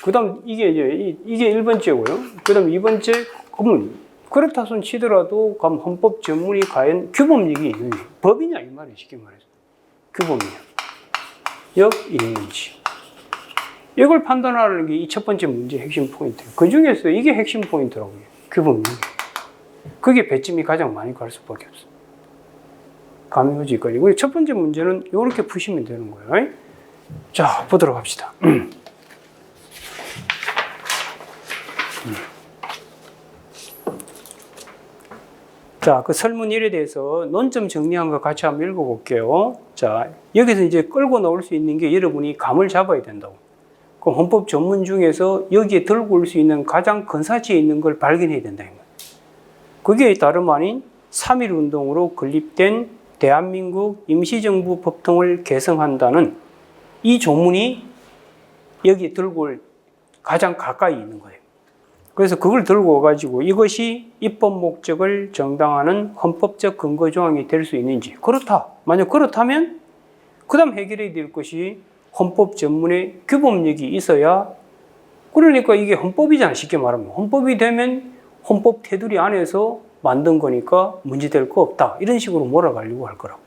그다음 이게 1번째고요. 그다음 2번째 그러면 그렇다 손 치더라도 그럼 헌법 전문이 과연 규범력이 있는지, 법이냐 이 말이에요. 쉽게 말해서 규범이냐. 역 있는지. 이걸 판단하는 게 이 첫 번째 문제의 핵심 포인트예요. 그 중에서 이게 핵심 포인트라고요. 규범력. 그게 배점이 가장 많이 갈 수밖에 없어요. 감이 오지 거니. 우리 첫 번째 문제는 이렇게 푸시면 되는 거예요. 자, 보도록 합시다. 자, 그 설문 1에 대해서 논점 정리한 거 같이 한번 읽어볼게요. 자, 여기서 이제 끌고 나올 수 있는 게 여러분이 감을 잡아야 된다고. 그럼 헌법 전문 중에서 여기에 들고 올 수 있는 가장 근사치에 있는 걸 발견해야 된다. 그게 다름 아닌 3.1 운동으로 건립된 대한민국 임시정부 법통을 개성한다는 이 조문이 여기에 들고 올 가장 가까이 있는 거예요. 그래서 그걸 들고 와가지고 이것이 입법 목적을 정당화하는 헌법적 근거 조항이 될 수 있는지. 그렇다. 만약 그렇다면 그 다음 해결해야 될 것이 헌법 전문의 규범력이 있어야, 그러니까 이게 헌법이잖아. 쉽게 말하면. 헌법이 되면 헌법 테두리 안에서 만든 거니까 문제될 거 없다. 이런 식으로 몰아가려고 할 거라고.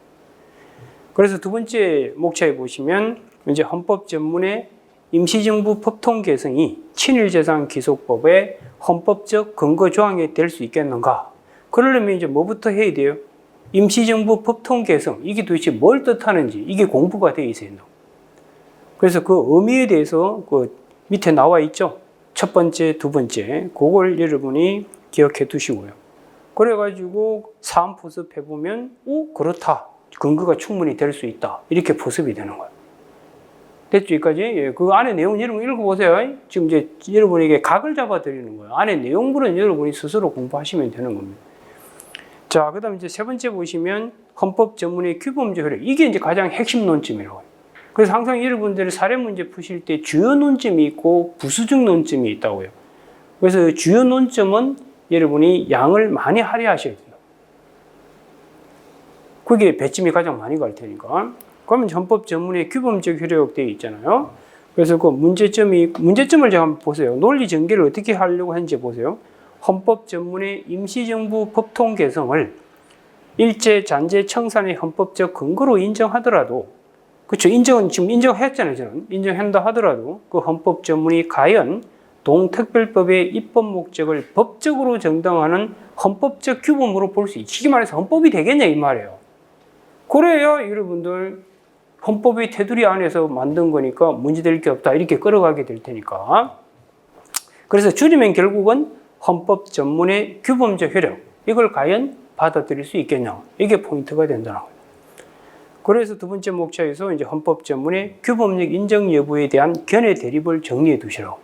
그래서 두 번째 목차에 보시면 이제 헌법 전문의 임시정부 법통 개성이 친일재산 기속법의 헌법적 근거 조항이 될 수 있겠는가? 그러려면 이제 뭐부터 해야 돼요? 임시정부 법통 개성. 이게 도대체 뭘 뜻하는지 이게 공부가 되어 있어야 된다고. 그래서 그 의미에 대해서 그 밑에 나와 있죠. 첫 번째, 두 번째. 그걸 여러분이 기억해 두시고요. 그래가지고 사안 포섭해 보면, 오, 그렇다. 근거가 충분히 될 수 있다. 이렇게 포섭이 되는 거예요. 됐죠? 여기까지? 예, 그 안에 내용 여러분 읽어보세요. 지금 이제 여러분에게 각을 잡아 드리는 거예요. 안에 내용물은 여러분이 스스로 공부하시면 되는 겁니다. 자, 그 다음 이제 세 번째 보시면 헌법 전문의 규범적 효력. 이게 이제 가장 핵심 논점이라고 해요. 그래서 항상 여러분들이 사례 문제 푸실 때 주요 논점이 있고 부수적 논점이 있다고요. 그래서 주요 논점은 여러분이 양을 많이 할애하셔야 돼요. 그게 배점이 가장 많이 갈 테니까. 그러면 헌법 전문의 규범적 효력 되어 있잖아요. 그래서 그 문제점을 제가 한번 보세요. 논리 전개를 어떻게 하려고 했는지 보세요. 헌법 전문의 임시정부 법통 개성을 일제 잔재 청산의 헌법적 근거로 인정하더라도, 그렇죠. 지금 인정했잖아요. 저는 인정한다 하더라도 그 헌법 전문이 과연 동특별법의 입법 목적을 법적으로 정당화하는 헌법적 규범으로 볼 수 있지. 쉽게 말해서 헌법이 되겠냐 이 말이에요. 그래야 여러분들 헌법의 테두리 안에서 만든 거니까 문제될 게 없다. 이렇게 끌어가게 될 테니까. 그래서 줄이면 결국은 헌법 전문의 규범적 효력. 이걸 과연 받아들일 수 있겠냐. 이게 포인트가 된다는 거예요. 그래서 두 번째 목차에서 이제 헌법 전문의 규범력 인정 여부에 대한 견해 대립을 정리해 두시라고.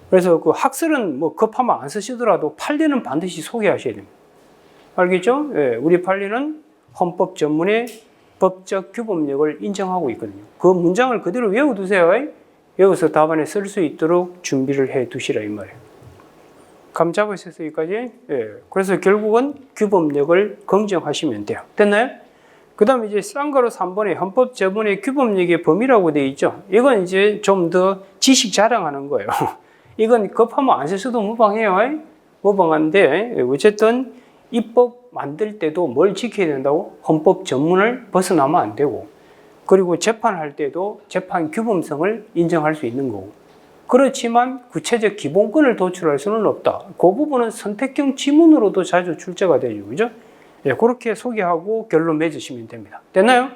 그래서 그 학설은 뭐 급하면 안 쓰시더라도 판례는 반드시 소개하셔야 됩니다. 알겠죠? 예, 우리 판례는 헌법 전문의 법적 규범력을 인정하고 있거든요. 그 문장을 그대로 외워두세요. 외워서 답안에 쓸 수 있도록 준비를 해 두시라 이 말이에요. 감 잡으셨어요, 여기까지? 예. 그래서 결국은 규범력을 긍정하시면 돼요. 됐나요? 그 다음에 이제 쌍가로 3번에 헌법 전문의 규범력의 범위라고 되어 있죠. 이건 이제 좀 더 지식 자랑하는 거예요. 이건 급하면 안 쓰셔도 무방해요. 무방한데, 어쨌든 입법 만들 때도 뭘 지켜야 된다고? 헌법 전문을 벗어나면 안 되고, 그리고 재판할 때도 재판 규범성을 인정할 수 있는 거고. 그렇지만 구체적 기본권을 도출할 수는 없다. 그 부분은 선택형 지문으로도 자주 출제가 되죠. 그죠? 예, 그렇게 소개하고 결론 맺으시면 됩니다. 됐나요?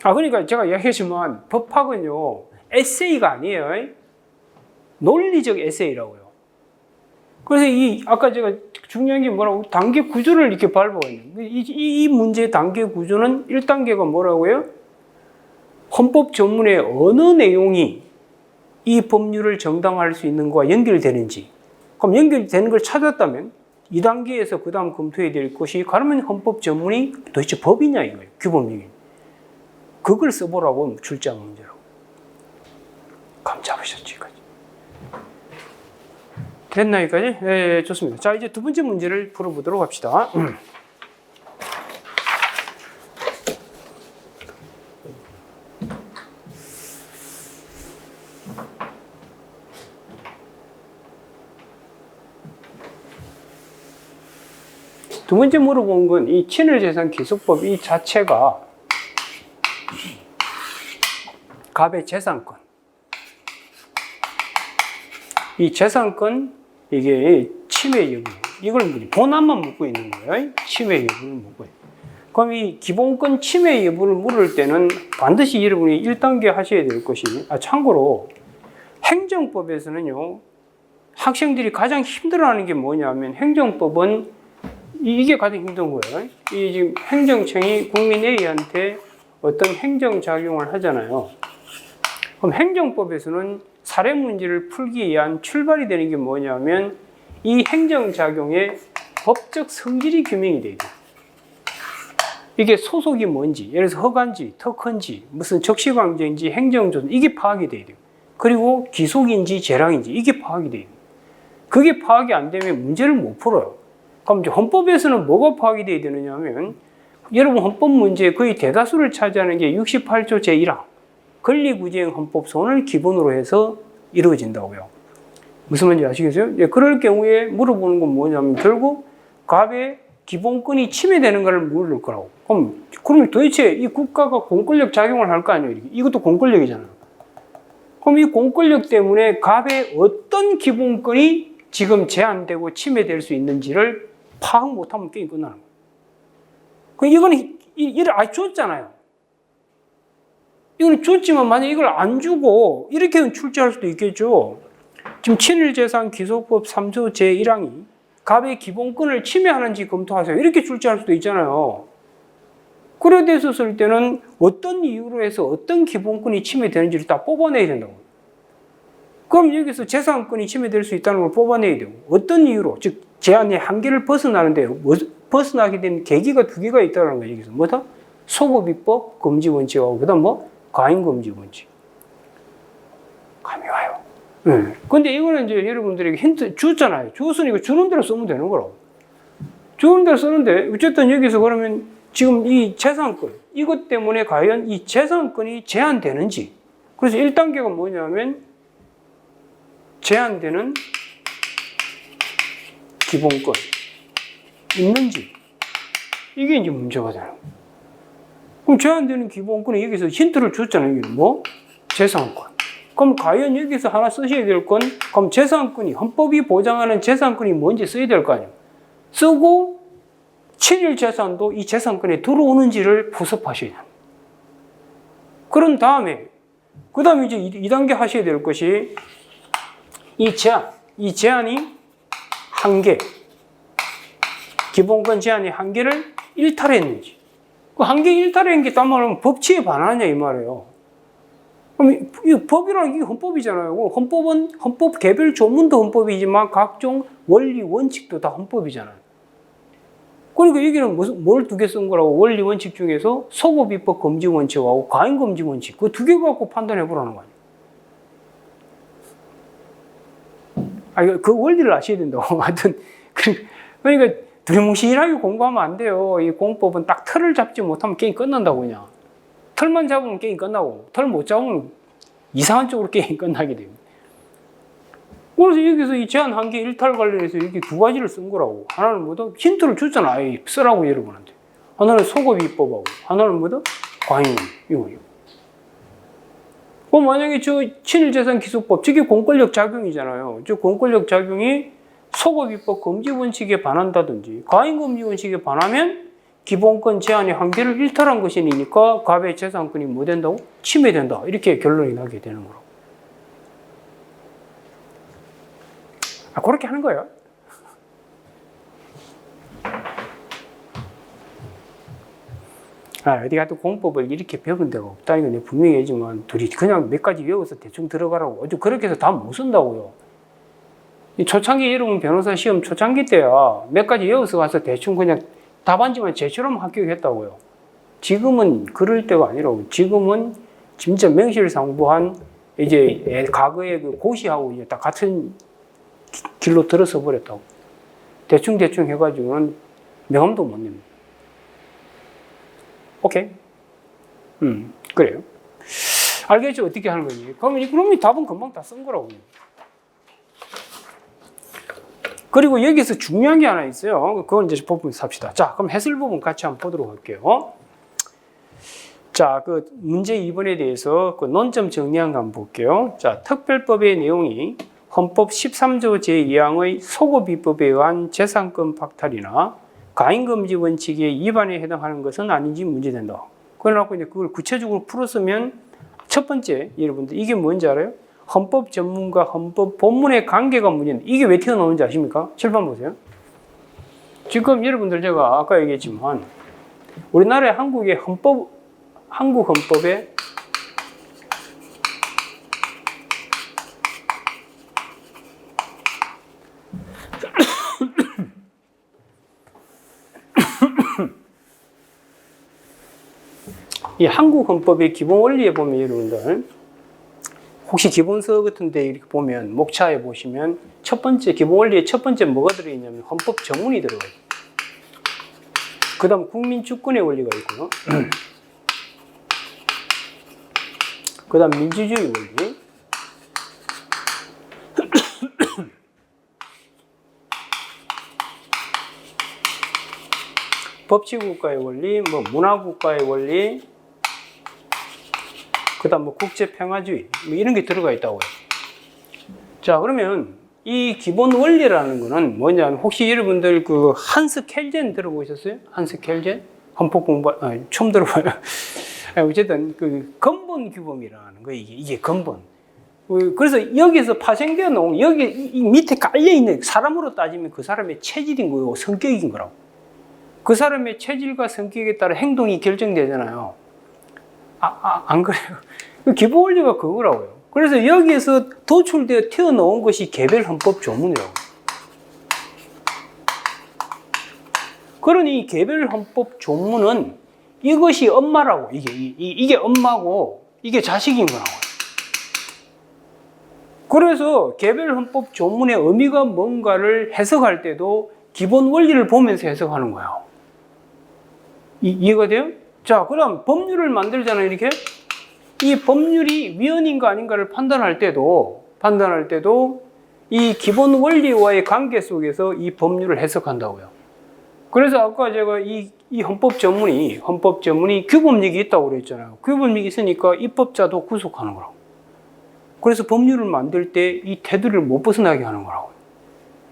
그러니까 제가 이야기했지만 법학은요, 에세이가 아니에요. 논리적 에세이라고요. 그래서 아까 제가 중요한 게 뭐라고? 단계 구조를 이렇게 밟아왔는데, 이 문제의 단계 구조는 1단계가 뭐라고요? 헌법 전문의 어느 내용이 이 법률을 정당화할 수 있는 것과 연결되는지. 그럼 연결되는 걸 찾았다면 2단계에서 그 다음 검토해야 될 것이 그러면 헌법 전문이 도대체 법이냐 이거예요. 규범이. 그걸 써보라고 출제한 문제라고. 감 잡으셨죠, 이거지. 됐나, 여기까지? 예, 좋습니다. 자, 이제 두 번째 문제를 풀어보도록 합시다. 두 번째 물어본 건 이 친일재산 기속법 이 자체가 갑의 재산권. 이 재산권, 이게 침해 여부. 이걸 본안만 묻고 있는 거예요. 침해 여부를 묻고 있는. 그럼 이 기본권 침해 여부를 물을 때는 반드시 여러분이 1단계 하셔야 될 것이, 참고로 행정법에서는요, 학생들이 가장 힘들어하는 게 뭐냐면 행정법은 이게 가장 힘든 거예요. 이 지금 행정청이 국민 A한테 어떤 행정작용을 하잖아요. 그럼 행정법에서는 사례 문제를 풀기 위한 출발이 되는 게 뭐냐면 이 행정작용의 법적 성질이 규명이 돼야 돼요. 이게 소속이 뭔지, 예를 들어서 허가인지, 특허인지, 무슨 적시강제인지, 행정조정, 이게 파악이 돼야 돼요. 그리고 기속인지, 재량인지, 이게 파악이 돼야 돼요. 그게 파악이 안 되면 문제를 못 풀어요. 그럼 이제 헌법에서는 뭐가 파악이 돼야 되느냐 하면, 여러분 헌법 문제의 거의 대다수를 차지하는 게 68조 제1항, 권리구제형 헌법소원을 기본으로 해서 이루어진다고요. 무슨 말인지 아시겠어요? 예, 그럴 경우에 물어보는 건 뭐냐면 결국 갑의 기본권이 침해되는 걸 물을 거라고. 그럼 도대체 이 국가가 공권력 작용을 할 거 아니에요? 이것도 공권력이잖아요. 그럼 이 공권력 때문에 갑의 어떤 기본권이 지금 제한되고 침해될 수 있는지를 파악 못하면 게임 끝나는 거예요. 이거는 이를 아예 줬잖아요. 이거는 줬지만 만약 이걸 안 주고 이렇게는 출제할 수도 있겠죠. 지금 친일재산 기소법 3조 제1항이 갑의 기본권을 침해하는지 검토하세요. 이렇게 출제할 수도 있잖아요. 그래 됐었을 때는 어떤 이유로 해서 어떤 기본권이 침해되는지를 다 뽑아내야 된다고. 그럼 여기서 재산권이 침해될 수 있다는 걸 뽑아내야 되고, 어떤 이유로, 즉 제한의 한계를 벗어나는데 벗어나게 된 계기가 두 개가 있다는 거예요. 여기서 뭐다? 소급입법 금지 원칙하고 그다음 과잉 금지 원칙. 감이 와요. 네. 근데 이거는 이제 여러분들에게 힌트 줬잖아요. 줬으니까 주는 대로 쓰면 되는 거라고. 주는 대로 쓰는데 어쨌든 여기서 그러면 지금 이 재산권, 이것 때문에 과연 이 재산권이 제한되는지. 그래서 1단계가 뭐냐면 제한되는 기본권 있는지. 이게 이제 문제가 되는 거예요. 그럼 제한되는 기본권은 여기서 힌트를 줬잖아요. 여기는 재산권. 그럼 과연 여기서 하나 쓰셔야 될 건, 그럼 재산권이, 헌법이 보장하는 재산권이 뭔지 써야 될 거 아니에요. 쓰고, 친일 재산도 이 재산권에 들어오는지를 부습하셔야 돼요. 그런 다음에, 그 다음에 이제 2단계 하셔야 될 것이, 이 제한이 한계, 기본권 제한이 한계를 일탈했는지. 그 한계 일탈한 게 딴 말하면 법치에 반하냐 이 말이에요. 그럼 이 법이라는 게 헌법이잖아요. 헌법은 헌법 개별 조문도 헌법이지만 각종 원리 원칙도 다 헌법이잖아요. 그러니까 여기는 뭘 두 개 쓴 거라고? 원리 원칙 중에서 소급입법 금지 원칙하고 과잉 금지 원칙, 그 두 개 갖고 판단해 보라는 거 아니에요. 그 원리를 아셔야 된다고. 하여튼 그러니까 두리뭉실하게 공부하면 안 돼요. 이 공법은 딱 틀을 잡지 못하면 게임 끝난다고 그냥. 틀만 잡으면 게임 끝나고, 틀 못 잡으면 이상한 쪽으로 게임 끝나게 됩니다. 그래서 여기서 이 제한 한계 일탈 관련해서 이렇게 두 가지를 쓴 거라고. 하나는 뭐다? 힌트를 줬잖아. 아예 쓰라고 여러분한테. 하나는 소급입법하고, 하나는 뭐다? 과잉. 이거요. 그럼 만약에 저 친일재산기소법, 저게 공권력 작용이잖아요. 저 공권력 작용이 소급입법 금지 원칙에 반한다든지 가인금지 원칙에 반하면 기본권 제한의 한계를 일탈한 것이니까 갑의 재산권이 뭐 된다고? 침해된다. 이렇게 결론이 나게 되는 거라고. 그렇게 하는 거예요. 어디 가도 공법을 이렇게 배운 데가 없다는 건 분명히 알지만 둘이 그냥 몇 가지 외워서 대충 들어가라고. 어제 그렇게 해서 다 못 쓴다고요. 이 초창기 여러분 변호사 시험 초창기 때야 몇 가지 외워서 가서 대충 그냥 답안지만 제처럼 합격했다고요. 지금은 그럴 때가 아니라고. 지금은 진짜 명실상부한 이제 과거의 그 고시하고 이제 다 같은 길로 들어서 버렸다고. 대충 해가지고는 명함도 못 냅니다. 오케이. 그래요. 알겠죠? 어떻게 하는 거지? 그러면 답은 금방 다 쓴 거라고. 그리고 여기서 중요한 게 하나 있어요. 그건 이제 부분 삽시다. 자, 그럼 해설 부분 같이 한번 보도록 할게요. 자, 그 문제 2번에 대해서 그 논점 정리한 거 한번 볼게요. 자, 특별법의 내용이 헌법 13조 제2항의 소급입법에 의한 재산권 박탈이나 가인금지 원칙의 위반에 해당하는 것은 아닌지 문제된다. 그래놓고 이제 그걸 구체적으로 풀었으면 첫 번째, 여러분들 이게 뭔지 알아요? 헌법 전문과 헌법 본문의 관계가 문제인데 이게 왜 튀어나오는지 아십니까? 칠판 보세요. 지금 여러분들 제가 아까 얘기했지만 우리나라의 한국 헌법에 이 한국 헌법의 기본 원리에 보면 여러분들 혹시 기본서 같은 데 이렇게 보면 목차에 보시면 첫 번째 기본 원리에 첫 번째 뭐가 들어있냐면 헌법 전문이 들어가요. 그 다음 국민주권의 원리가 있고요. 그 다음 민주주의 원리. 법치국가의 원리, 뭐 문화국가의 원리, 그 다음 뭐 국제평화주의, 뭐 이런 게 들어가 있다고요. 자, 그러면 이 기본 원리라는 거는 뭐냐면 혹시 여러분들 그 한스 켈젠 들어보셨어요? 한스 켈젠? 헌법 공부, 처음 들어봐요. 어쨌든 그 근본 규범이라는 거, 이게 근본. 그래서 여기서 파생되어 놓은, 여기 이 밑에 깔려있는 사람으로 따지면 그 사람의 체질인 거고 성격인 거라고. 그 사람의 체질과 성격에 따라 행동이 결정되잖아요. 안 그래요? 기본 원리가 그거라고요. 그래서 여기에서 도출되어 튀어나온 것이 개별 헌법 조문이라고. 그러니 개별 헌법 조문은 이것이 엄마라고. 이게 엄마고 이게 자식인 거라고. 그래서 개별 헌법 조문의 의미가 뭔가를 해석할 때도 기본 원리를 보면서 해석하는 거예요. 이해가 돼요? 자, 그럼 법률을 만들잖아요, 이렇게. 이 법률이 위헌인가 아닌가를 판단할 때도 이 기본 원리와의 관계 속에서 이 법률을 해석한다고요. 그래서 아까 제가 이 헌법 전문이 규범력이 있다고 그랬잖아요. 규범력이 있으니까 입법자도 구속하는 거라고. 그래서 법률을 만들 때 이 테두리를 못 벗어나게 하는 거라고.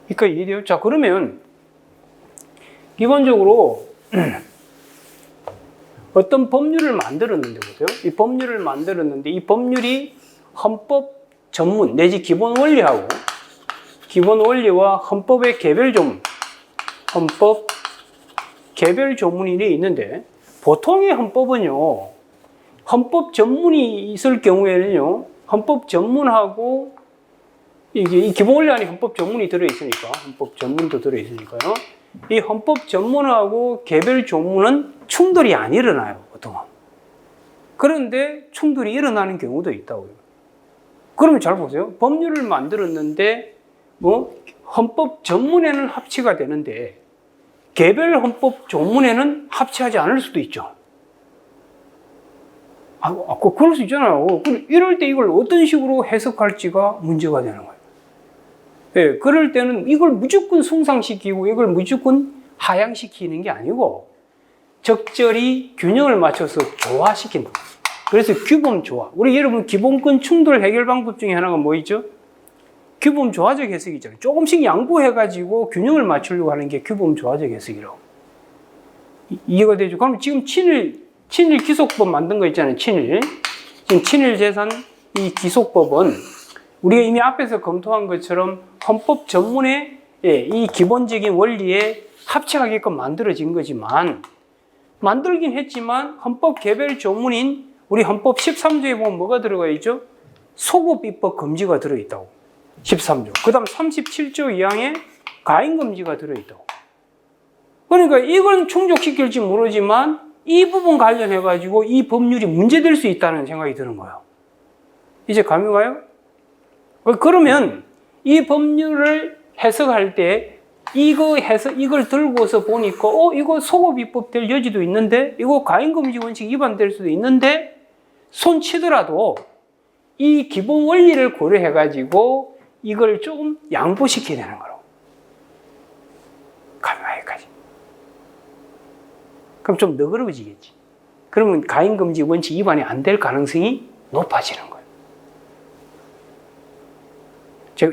그러니까 이해돼요? 자, 그러면 기본적으로 어떤 법률을 만들었는데, 보세요. 이 법률을 만들었는데, 이 법률이 헌법 전문, 내지 기본 원리와 헌법의 개별 조문, 헌법 개별 조문이 있는데, 보통의 헌법은요, 헌법 전문이 있을 경우에는요, 헌법 전문하고, 이게 이 기본 원리 안에 헌법 전문이 들어있으니까, 헌법 전문도 들어있으니까요. 이 헌법 전문하고 개별 조문은 충돌이 안 일어나요, 보통은. 그런데 충돌이 일어나는 경우도 있다고요. 그러면 잘 보세요. 법률을 만들었는데, 헌법 전문에는 합치가 되는데, 개별 헌법 조문에는 합치하지 않을 수도 있죠. 그럴 수 있잖아요. 이럴 때 이걸 어떤 식으로 해석할지가 문제가 되는 거예요. 예, 그럴 때는 이걸 무조건 숭상시키고 이걸 무조건 하향시키는 게 아니고 적절히 균형을 맞춰서 조화시킨다. 그래서 규범 조화. 우리 여러분 기본권 충돌 해결 방법 중에 하나가 뭐 있죠? 규범 조화적 해석이잖아요. 조금씩 양보해가지고 균형을 맞추려고 하는 게 규범 조화적 해석이라고. 이해가 되죠? 그럼 지금 친일 기속법 만든 거 있잖아요. 친일. 지금 친일 재산 이 기속법은 우리가 이미 앞에서 검토한 것처럼 헌법 전문의 이 기본적인 원리에 합치하게끔 만들어진 거지만, 만들긴 했지만 헌법 개별 조문인 우리 헌법 13조에 보면 뭐가 들어가 있죠? 소급 입법 금지가 들어있다고. 13조. 그 다음 37조 2항에 가인 금지가 들어있다고. 그러니까 이건 충족시킬지 모르지만 이 부분 관련해가지고 이 법률이 문제될 수 있다는 생각이 드는 거예요. 이제 감이 와요? 그러면 이 법률을 해석할 때 이걸 들고서 보니까 이거 소급 입법될 여지도 있는데, 이거 가인금지 원칙 위반될 수도 있는데, 손 치더라도 이 기본 원리를 고려해가지고 이걸 조금 양보시켜야 되는 거라고. 가능하기까지. 그럼 좀 너그러워지겠지. 그러면 가인금지 원칙 위반이 안 될 가능성이 높아지는 거예요.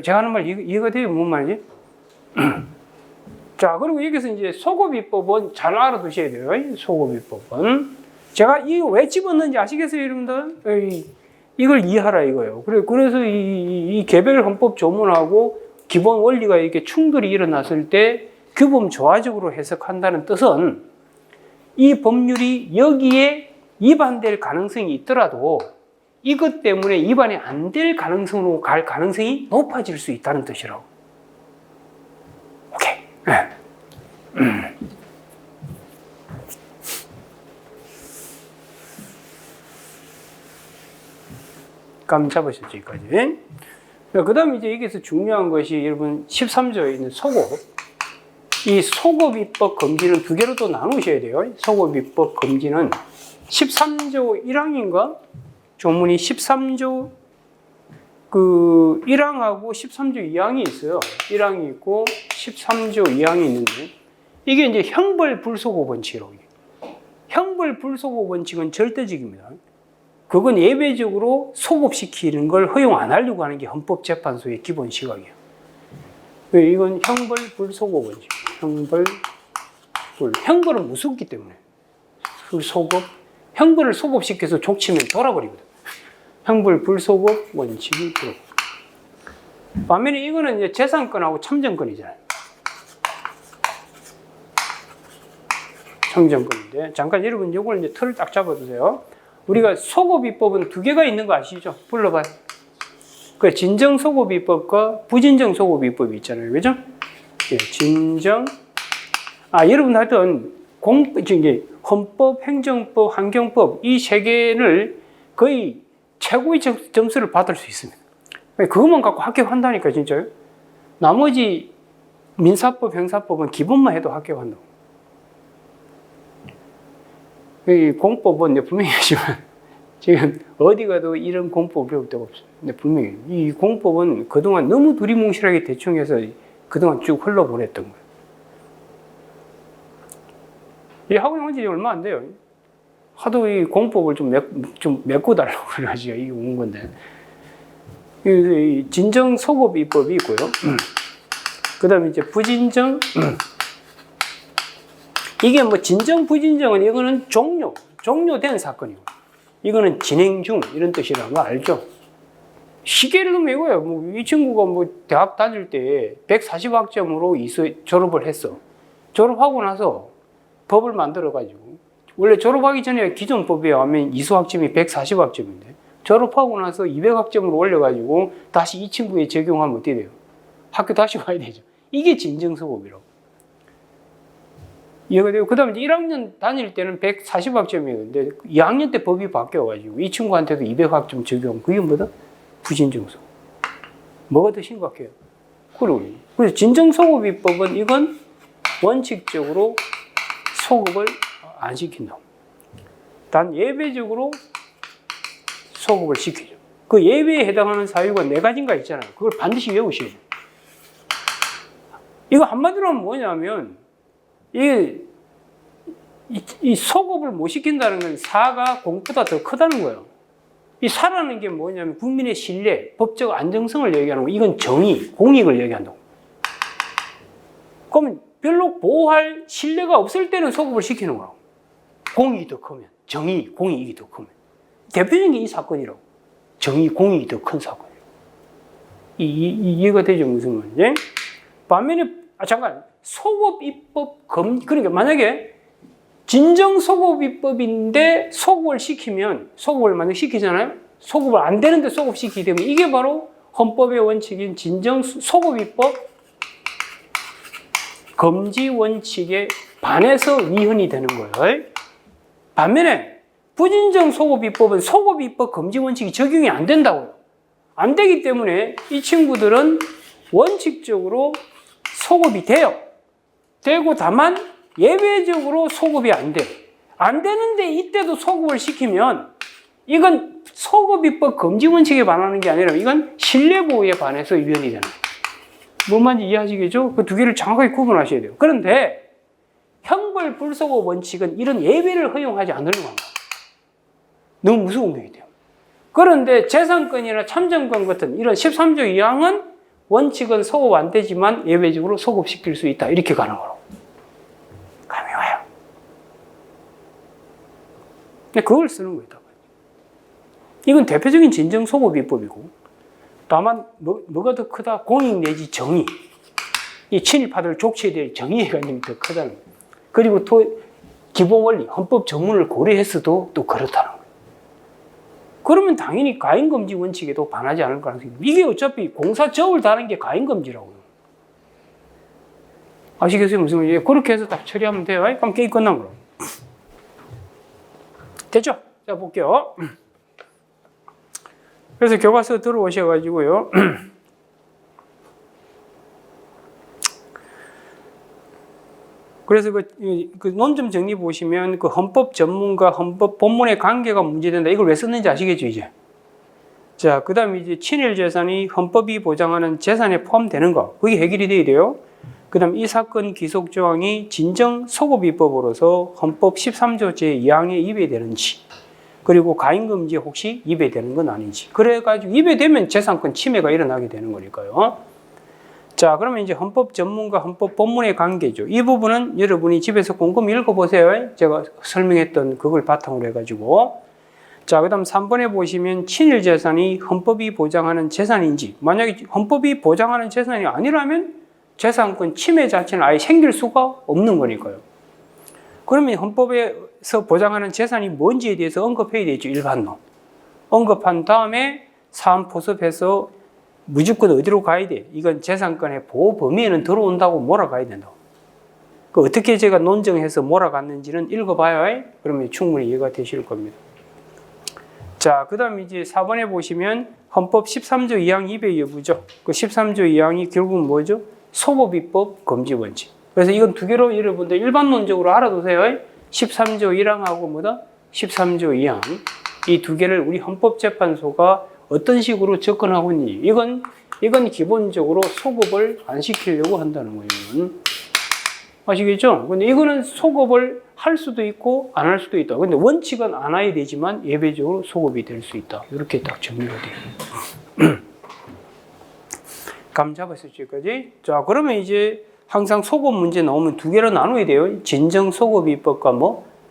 제가 하는 말 이해가 돼요? 뭔 말이지? 자, 그리고 여기서 이제 소급입법은 잘 알아두셔야 돼요. 소급입법은. 제가 이거 왜 집었는지 아시겠어요, 여러분들? 이걸 이해하라 이거예요. 그래서 이 개별 헌법 조문하고 기본 원리가 이렇게 충돌이 일어났을 때 규범 조화적으로 해석한다는 뜻은 이 법률이 여기에 위반될 가능성이 있더라도 이것 때문에 위반이 안 될 가능성으로 갈 가능성이 높아질 수 있다는 뜻이라고. 오케이. 네. 감 잡으셨죠, 여기까지. 그 다음에 이제 여기서 중요한 것이 여러분 13조에 있는 소급. 이 소급 입법 금지는 두 개로 또 나누셔야 돼요. 소급 입법 금지는 13조 1항인가? 조문이 13조 그 1항하고 13조 2항이 있어요. 1항이 있고 13조 2항이 있는데, 이게 이제 형벌 불소급 원칙이라고. 형벌 불소급 원칙은 절대적입니다. 그건 예외적으로 소급시키는 걸 허용 안 하려고 하는 게 헌법재판소의 기본 시각이에요. 이건 형벌 불소급 원칙. 형벌은 무섭기 때문에. 소급. 형벌을 소급시켜서 족치면 돌아버리거든. 형벌 불소급 원칙이 들어오고. 반면에 이거는 이제 재산권하고 참정권이잖아요. 참정권인데, 잠깐 여러분 이걸 이제 틀을 딱 잡아두세요. 우리가 소급입법은 두 개가 있는 거 아시죠? 불러봐요. 그 진정 소급입법과 부진정 소급입법이 있잖아요. 그죠? 예, 진정. 여러분 하여튼 이제 헌법, 행정법, 환경법 이 세 개를 거의 최고의 점수를 받을 수 있습니다. 그것만 갖고 합격한다니까, 진짜요. 나머지 민사법, 형사법은 기본만 해도 합격한다고. 이 공법은 분명히 하지만 지금 어디 가도 이런 공법 배울 데가 없어요. 근데 분명히 이 공법은 그동안 너무 두리뭉실하게 대충 해서 그동안 쭉 흘러보냈던 거예요. 이 학원 온 지 얼마 안 돼요. 하도 이 공법을 좀 메꿔달라고 그래가지고 이게 온 건데. 이 진정 소급 입법이 있고요. 그 다음에 이제 부진정. 이게 뭐 진정, 부진정은 이거는 종료된 사건이고, 이거는 진행 중 이런 뜻이라는 거 알죠? 시계를 넣으면 이거예요. 뭐 이 친구가 뭐 대학 다닐 때 140학점으로 졸업을 했어. 졸업하고 나서 법을 만들어가지고, 원래 졸업하기 전에 기존 법에 하면 이수학점이 140학점인데, 졸업하고 나서 200학점으로 올려가지고 다시 이 친구에 적용하면 어떻게 돼요? 학교 다시 와야 되죠. 이게 진정소급이라고. 이해가 되고, 그 다음에 1학년 다닐 때는 140학점이었는데 2학년 때 법이 바뀌어가지고 이 친구한테도 200학점 적용. 그게 뭐다? 부진정소급. 뭐가 더 심각해요? 그래서 진정소급입법은 이건 원칙적으로 소급을 안 시킨다. 단 예외적으로 소급을 시키죠. 그 예외에 해당하는 사유가 4가지인가 있잖아요. 그걸 반드시 외우셔야 돼요. 이거 한마디로 하면 뭐냐면, 이게 이 소급을 못 시킨다는 건 사가 공보다 더 크다는 거예요. 이 사라는 게 뭐냐면 국민의 신뢰, 법적 안정성을 얘기하는 거. 이건 정의, 공익을 얘기한다고. 그러면 별로 보호할 신뢰가 없을 때는 소급을 시키는 거라고. 공익이 더 크면, 정의, 공익이 더 크면. 대표적인 게 이 사건이라고. 정의, 공익이 더 큰 사건이라고. 이해가 되죠? 무슨 말인지? 반면에, 잠깐, 소급입법 그러니까 만약에 진정 소급입법인데 소급을 시키면, 소급을 만약 시키잖아요? 소급을 안 되는데 소급시키게 되면 이게 바로 헌법의 원칙인 진정 소급입법 금지 원칙에 반해서 위헌이 되는 거예요. 반면에 부진정 소급입법은 소급입법 금지 원칙이 적용이 안 된다고요. 안 되기 때문에 이 친구들은 원칙적으로 소급이 돼요. 되고 다만 예외적으로 소급이 안 돼. 안 되는데 이때도 소급을 시키면 이건 소급입법 금지 원칙에 반하는 게 아니라 이건 신뢰보호에 반해서 위헌이 되는 거예요. 뭔 말인지 이해하시겠죠? 그 두 개를 정확하게 구분하셔야 돼요. 그런데 형벌 불소급 원칙은 이런 예외를 허용하지 않으려고 합니다. 너무 무서운 거기 때문에. 그런데 재산권이나 참정권 같은 이런 13조 2항은 원칙은 소급 안 되지만 예외적으로 소급시킬 수 있다. 이렇게 가는 거라고. 감이 와요. 근데 그걸 쓰는 거예요. 이건 대표적인 진정 소급입법이고 다만 뭐가 더 크다? 공익 내지 정의. 이 친일파들 족치에 대해 정의의 관념이 더 크다는 거예요. 그리고 또 기본 원리, 헌법 전문을 고려했어도 또 그렇다는 거예요. 그러면 당연히 가인금지 원칙에도 반하지 않을 가능성이 있습니다. 이게 어차피 공사저울 다는 게 가인금지라고요. 아시겠어요? 무슨 말이에요? 그렇게 해서 딱 처리하면 돼요. 그럼 게임 끝난 거예요. 됐죠? 자, 볼게요. 그래서 교과서 들어오셔가지고요. 그래서 그 논점 정리 보시면 그 헌법 전문과 헌법 본문의 관계가 문제된다. 이걸 왜 썼는지 아시겠죠, 이제? 자, 그 다음에 이제 친일 재산이 헌법이 보장하는 재산에 포함되는 거. 그게 해결이 돼야 돼요. 그 다음 이 사건 기속 조항이 진정 소급입법으로서 헌법 13조 제2항에 위배되는지, 그리고 가인금지에 혹시 위배되는 건 아닌지. 그래가지고 위배되면 재산권 침해가 일어나게 되는 거니까요. 자, 그러면 이제 헌법 전문과 헌법 본문의 관계죠. 이 부분은 여러분이 집에서 꼼꼼히 읽어보세요. 제가 설명했던 그걸 바탕으로 해가지고. 자, 그 다음 3번에 보시면 친일 재산이 헌법이 보장하는 재산인지, 만약에 헌법이 보장하는 재산이 아니라면 재산권 침해 자체는 아예 생길 수가 없는 거니까요. 그러면 헌법에서 보장하는 재산이 뭔지에 대해서 언급해야 되죠. 일반론. 언급한 다음에 사안 포섭해서 무조건 어디로 가야 돼? 이건 재산권의 보호 범위에는 들어온다고 몰아가야 된다고. 그 어떻게 제가 논정해서 몰아갔는지는 읽어봐요. 그러면 충분히 이해가 되실 겁니다. 자, 그 다음 이제 4번에 보시면 헌법 13조 2항 위배 여부죠. 그 13조 2항이 결국은 뭐죠? 소급입법 금지 원칙. 그래서 이건 두 개로 여러분들 일반론적으로 알아두세요. 13조 1항하고 뭐다? 13조 2항. 이 두 개를 우리 헌법재판소가 어떤 식으로 접근하고 있는지. 이건 기본적으로 소급을 안 시키려고 한다는 거예요. 아시겠죠? 근데 이거는 소급을 할 수도 있고 안 할 수도 있다. 근데 원칙은 안 해야 되지만 예외적으로 소급이 될 수 있다. 이렇게 딱 정리가 돼요. 감 잡았었죠, 여기까지? 자, 그러면 이제 항상 소급 문제 나오면 두 개로 나눠야 돼요. 진정 소급입법과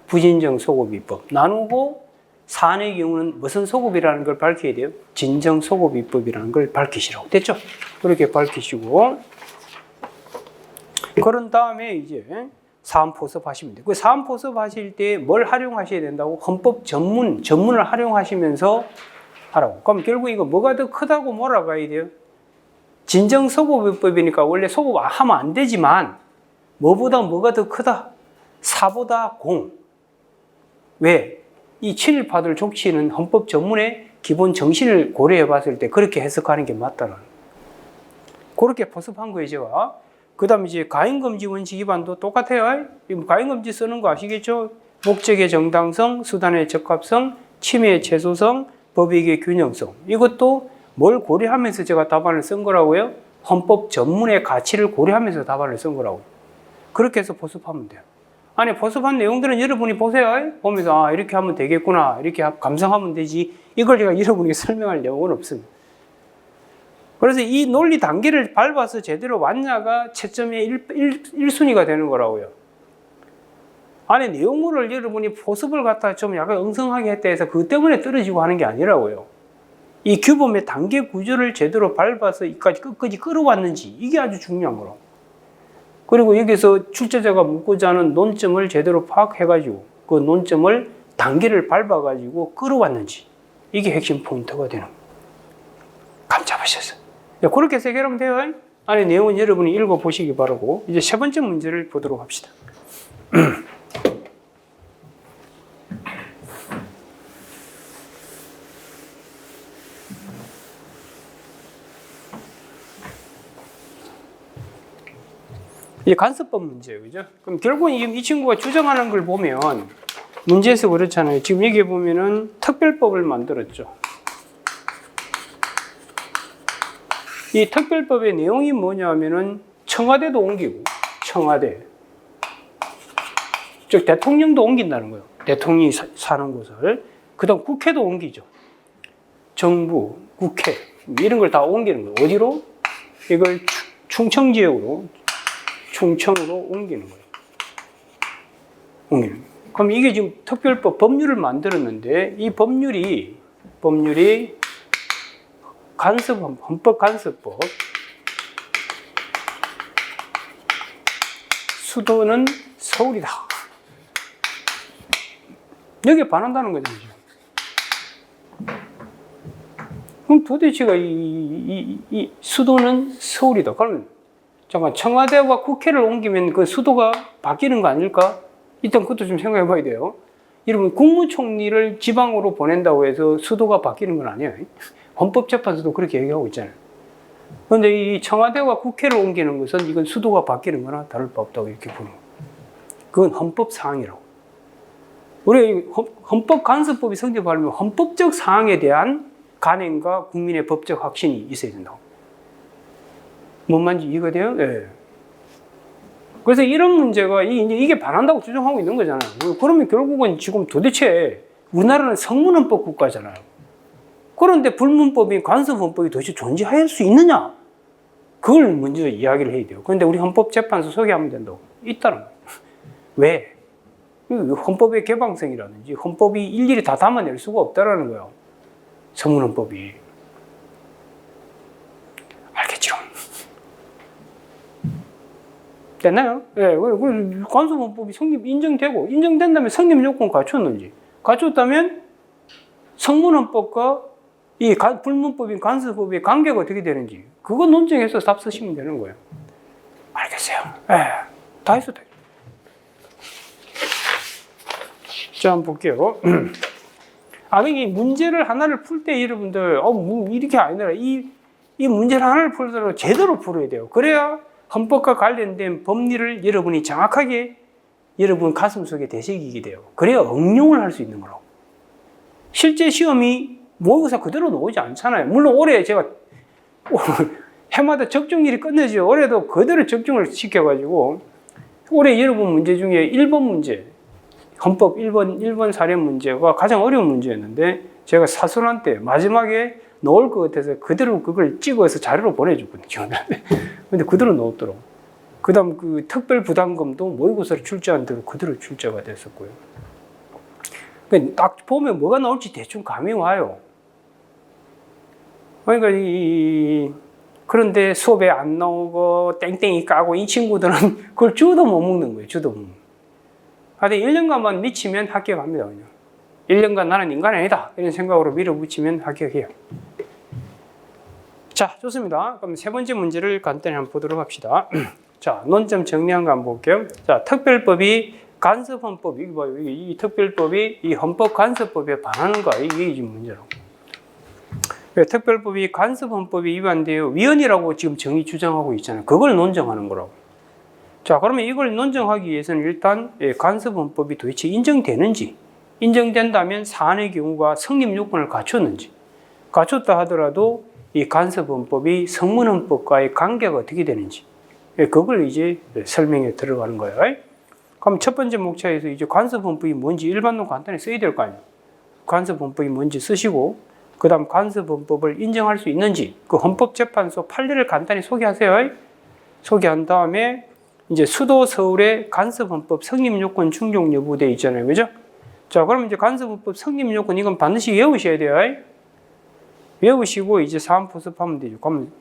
부진정 소급입법. 나누고 사안의 경우는 무슨 소급이라는 걸 밝혀야 돼요. 진정 소급입법이라는 걸 밝히시라고. 됐죠? 그렇게 밝히시고. 그런 다음에 이제 사안 포섭하시면 돼요. 그 사안 포섭하실 때 뭘 활용하셔야 된다고? 헌법 전문을 활용하시면서 하라고. 그럼 결국 이거 뭐가 더 크다고 몰아가야 돼요? 진정 소급입법이니까 원래 소급하면 안 되지만 뭐보다 뭐가 더 크다? 사보다 공. 왜? 이 친일파들 족치는 헌법 전문의 기본 정신을 고려해 봤을 때 그렇게 해석하는 게 맞다는 거예요. 그렇게 포섭한 거예요, 제가. 그 다음에 이제 가인금지 원칙 위반도 똑같아요. 가인금지 쓰는 거 아시겠죠? 목적의 정당성, 수단의 적합성, 침해의 최소성, 법익의 균형성. 이것도 뭘 고려하면서 제가 답안을 쓴 거라고요? 헌법 전문의 가치를 고려하면서 답안을 쓴 거라고요. 그렇게 해서 포섭하면 돼요. 안에 보습한 내용들은 여러분이 보세요. 보면서 이렇게 하면 되겠구나, 이렇게 감상하면 되지, 이걸 제가 여러분에게 설명할 내용은 없습니다. 그래서 이 논리 단계를 밟아서 제대로 왔냐가 채점의 1순위가 되는 거라고요. 안에 내용물을 여러분이 보습을 갖다 좀 약간 엉성하게 했다 해서 그것 때문에 떨어지고 하는 게 아니라고요. 이 규범의 단계 구조를 제대로 밟아서 이까지 끝까지 끌어왔는지, 이게 아주 중요한 거라고. 그리고 여기서 출제자가 묻고자 하는 논점을 제대로 파악해가지고 그 논점을 단계를 밟아가지고 끌어왔는지, 이게 핵심 포인트가 되는 거예요. 감 잡으셨어요. 그렇게 해결하면 돼요. 안에 내용은 여러분이 읽어보시기 바라고, 이제 세 번째 문제를 보도록 합시다. 이 간섭법 문제예요, 그죠? 그럼 결국은 이 친구가 주장하는 걸 보면 문제에서 그렇잖아요. 지금 여기 보면은 특별법을 만들었죠. 이 특별법의 내용이 뭐냐 하면은 청와대도 옮기고, 청와대, 즉 대통령도 옮긴다는 거예요. 대통령이 사는 곳을. 그 다음 국회도 옮기죠. 정부, 국회, 이런 걸 다 옮기는 거예요. 어디로? 이걸 충청 지역으로, 충청으로 옮기는 거예요. 옮기는 거예요. 그럼 이게 지금 특별법, 법률을 만들었는데, 이 법률이 헌법 간섭법, 수도는 서울이다. 여기에 반한다는 거죠. 그럼 도대체가 이 수도는 서울이다. 그러면 잠깐, 청와대와 국회를 옮기면 그 수도가 바뀌는 거 아닐까? 일단 그것도 좀 생각해 봐야 돼요. 여러분, 국무총리를 지방으로 보낸다고 해서 수도가 바뀌는 건 아니에요. 헌법재판소도 그렇게 얘기하고 있잖아요. 그런데 이 청와대와 국회를 옮기는 것은 이건 수도가 바뀌는 거나 다를 바 없다고 이렇게 보는 거예요. 그건 헌법 사항이라고. 우리 헌법 간섭법이 성립하려면 헌법적 사항에 대한 간행과 국민의 법적 확신이 있어야 된다고. 뭔 말인지 이해가 돼요? 네. 그래서 이런 문제가 이게 반한다고 주장하고 있는 거잖아요. 그러면 결국은 지금 도대체 우리나라는 성문헌법 국가잖아요. 그런데 불문법인 간섭헌법이 도대체 존재할 수 있느냐? 그걸 먼저 이야기를 해야 돼요. 그런데 우리 헌법재판소 소개하면 된다고. 있다는 거예요. 왜? 헌법의 개방성이라든지 헌법이 일일이 다 담아낼 수가 없다라는 거예요. 성문헌법이. 알겠죠? 됐나요? 예, 간섭헌법이 인정되고, 인정된다면 성립 요건 갖췄는지, 갖췄다면 성문헌법과 이 불문법인 간섭법의 관계가 어떻게 되는지, 그거 논증해서 답 쓰시면 되는 거예요. 알겠어요? 예, 다 했어. 자, 한번 볼게요. 이 문제를 하나를 풀 때 여러분들, 이렇게 아니라 이 문제를 하나를 풀더라도 제대로 풀어야 돼요. 그래야 헌법과 관련된 법리를 여러분이 정확하게 여러분 가슴속에 되새기게 돼요. 그래야 응용을 할 수 있는 거라고. 실제 시험이 모의고사 그대로 나오지 않잖아요. 물론 올해 제가 해마다 적중일이 끝내죠. 올해도 그대로 적중을 시켜가지고 올해 여러분 문제 중에 1번 문제, 헌법 1번 사례 문제가 가장 어려운 문제였는데 제가 사순환 때 마지막에 넣을 것 같아서 그대로 그걸 찍어서 자료로 보내줬거든요. 근데 그대로 넣었더라고. 그 다음 그 특별 부담금도 모의고사를 출제한 대로 그대로 출제가 됐었고요. 딱 보면 뭐가 나올지 대충 감이 와요. 그러니까 그런데 수업에 안 나오고 땡땡이 까고 이 친구들은 그걸 주워도 못 먹는 거예요. 주워도 못 먹는 거예요. 근데 1년간만 미치면 합격합니다. 그냥. 1년간 나는 인간이 아니다. 이런 생각으로 밀어붙이면 합격해요. 자, 좋습니다. 그럼 세 번째 문제를 간단히 한번 보도록 합시다. 자, 논점 정리한 거 한번 볼게요. 자, 특별법이 간섭헌법, 이게 봐요. 이 특별법이 이 헌법 간섭법에 반하는가? 이게 지금 문제라고. 특별법이 간섭헌법에 위반되어 위헌이라고 지금 정의 주장하고 있잖아요. 그걸 논정하는 거라고. 자, 그러면 이걸 논정하기 위해서는 일단 간섭헌법이 도대체 인정되는지, 인정된다면 사안의 경우가 성립 요건을 갖췄는지, 갖췄다 하더라도 이 간섭헌법이 성문헌법과의 관계가 어떻게 되는지, 그걸 이제 설명에 들어가는 거예요. 그럼 첫 번째 목차에서 이제 간섭헌법이 뭔지 일반론 간단히 써야 될 거 아니에요. 간섭헌법이 뭔지 쓰시고, 그 다음 간섭헌법을 인정할 수 있는지, 그 헌법재판소 판례를 간단히 소개하세요. 소개한 다음에, 이제 수도 서울의 간섭헌법 성립요건 충족 여부 돼 있잖아요. 그죠? 자, 그럼 이제 간섭헌법 성립요건 이건 반드시 외우셔야 돼요. 외우시고 이제 사안 포섭하면 되죠. 그럼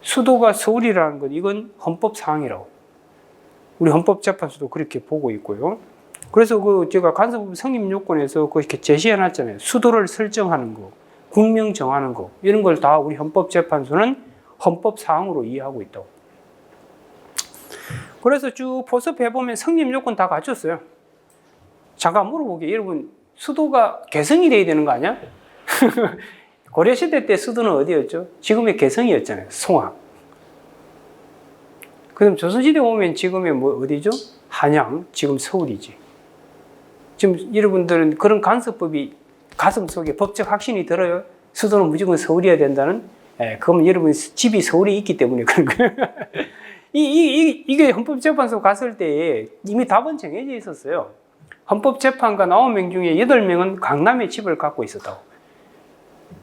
수도가 서울이라는 건 이건 헌법사항이라고. 우리 헌법재판소도 그렇게 보고 있고요. 그래서 그 제가 간섭법 성립요건에서 그렇게 제시해 놨잖아요. 수도를 설정하는 거, 국명 정하는 거, 이런 걸 다 우리 헌법재판소는 헌법사항으로 이해하고 있다고. 그래서 쭉 포섭해보면 성립요건 다 갖췄어요. 잠깐 물어보게. 여러분, 수도가 개성이 돼야 되는 거 아니야? 고려시대 때 수도는 어디였죠? 지금의 개성이었잖아요. 송악. 그럼 조선시대 오면 지금의 뭐 어디죠? 한양, 지금 서울이지. 지금 여러분들은 그런 간섭법이 가슴 속에 법적 확신이 들어요? 수도는 무조건 서울이어야 된다는? 그럼 여러분 집이 서울에 있기 때문에 그런 거예요. 이게 헌법재판소 갔을 때 이미 답은 정해져 있었어요. 헌법재판관 9명 중에 8명은 강남에 집을 갖고 있었다고.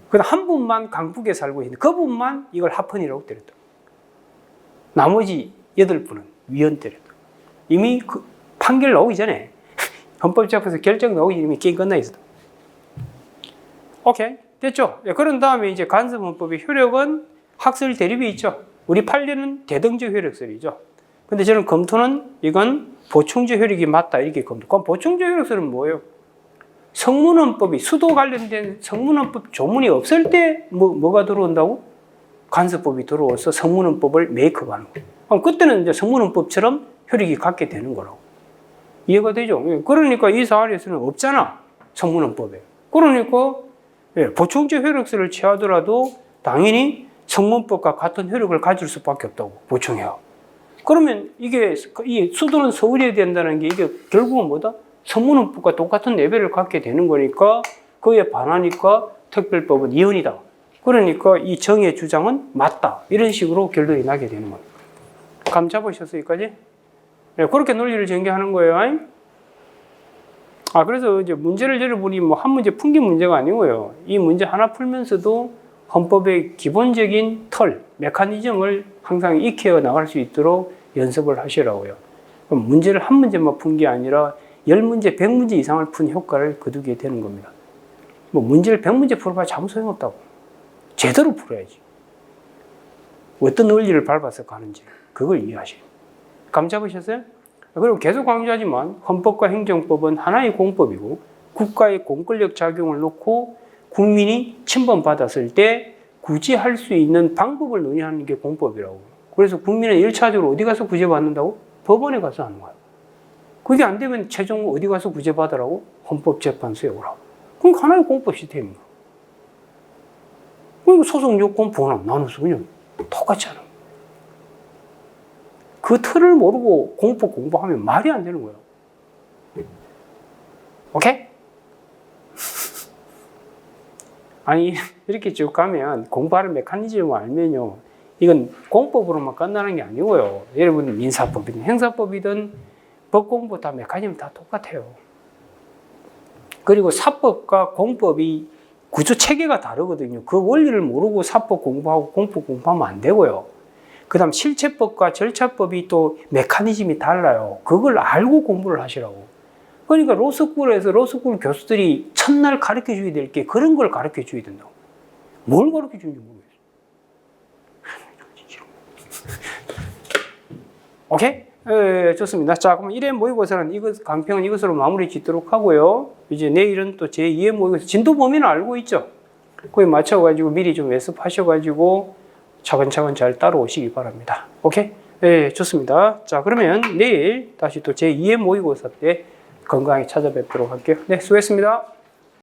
그다음 한 분만 강북에 살고 있는데 그 분만 이걸 합헌이라고 때렸다. 나머지 8분은 위헌 때렸다. 이미 그 판결 나오기 전에 헌법재판소 결정 나오기 전에 이미 게임 끝나 있었다. 오케이, 됐죠? 그런 다음에 이제 간섭헌법의 효력은 학설 대립이 있죠. 우리 판례는 대등적 효력설이죠. 근데 저는 검토는 이건 보충적 효력이 맞다 이렇게 검토. 그럼 보충적 효력설은 뭐예요? 성문헌법이 수도 관련된 성문헌법 조문이 없을 때 뭐가 들어온다고? 간섭법이 들어와서 성문헌법을 메이크업하는 거예요. 그럼 그때는 이제 성문헌법처럼 효력이 갖게 되는 거라고. 이해가 되죠? 그러니까 이 사안에서는 없잖아, 성문헌법에. 그러니까 보충적 효력설을 취하더라도 당연히 성문법과 같은 효력을 가질 수밖에 없다고, 보충해요. 그러면 이게 이 수도는 서울이어야 된다는 게 이게 결국은 뭐다? 성문헌법과 똑같은 레벨을 갖게 되는 거니까 그에 반하니까 특별법은 이헌이다. 그러니까 이 정의 주장은 맞다. 이런 식으로 결론이 나게 되는 거예요. 감 잡으셨어요, 여기까지? 네, 그렇게 논리를 전개하는 거예요. 그래서 이제 문제를 여러분이 뭐 한 문제 푼 게 문제가 아니고요. 이 문제 하나 풀면서도 헌법의 기본적인 틀, 메커니즘을 항상 익혀 나갈 수 있도록 연습을 하시라고요. 그럼 문제를 한 문제만 푼 게 아니라 10문제, 100문제 이상을 푼 효과를 거두게 되는 겁니다. 뭐 문제를 100문제 풀어봐야 아무 소용없다고. 제대로 풀어야지. 어떤 논리를 밟아서 가는지 그걸 이해하셔요. 감 잡으셨어요? 그리고 계속 강조하지만 헌법과 행정법은 하나의 공법이고 국가의 공권력 작용을 놓고 국민이 침범받았을 때 구제할 수 있는 방법을 논의하는 게 공법이라고. 그래서 국민은 1차적으로 어디 가서 구제받는다고? 법원에 가서 하는 거야. 그게 안 되면 최종 어디 가서 구제받으라고? 헌법재판소에 오라고. 그럼 하나의 공법 시스템입니다. 그러니까 소송 요건 본안 나눠서 그냥 똑같잖아. 그 틀을 모르고 공법 공부하면 말이 안 되는 거예요. 오케이? 아니, 이렇게 쭉 가면 공부하는 메커니즘을 알면요. 이건 공법으로만 끝나는 게 아니고요. 여러분, 민사법이든 행사법이든 법 공부 다 메커니즘 다 똑같아요. 그리고 사법과 공법이 구조 체계가 다르거든요. 그 원리를 모르고 사법 공부하고 공법 공부하면 안 되고요. 그 다음 실체법과 절차법이 또 메커니즘이 달라요. 그걸 알고 공부를 하시라고. 그러니까 로스쿨에서 로스쿨 교수들이 첫날 가르쳐 줘야 될 게 그런 걸 가르쳐 줘야 된다고. 뭘 가르쳐 주는지 모르겠어요. 오케이? 좋습니다. 자, 그럼 1회 모의고사는 강평은 이것으로 마무리 짓도록 하고요. 이제 내일은 또 제2회 모의고사 진도 범위는 알고 있죠? 거기에 맞춰가지고 미리 좀 연습하셔가지고 차근차근 잘 따라오시기 바랍니다. 오케이? 네, 좋습니다. 자, 그러면 내일 다시 또 제2회 모의고사 때 건강히 찾아뵙도록 할게요. 네, 수고했습니다.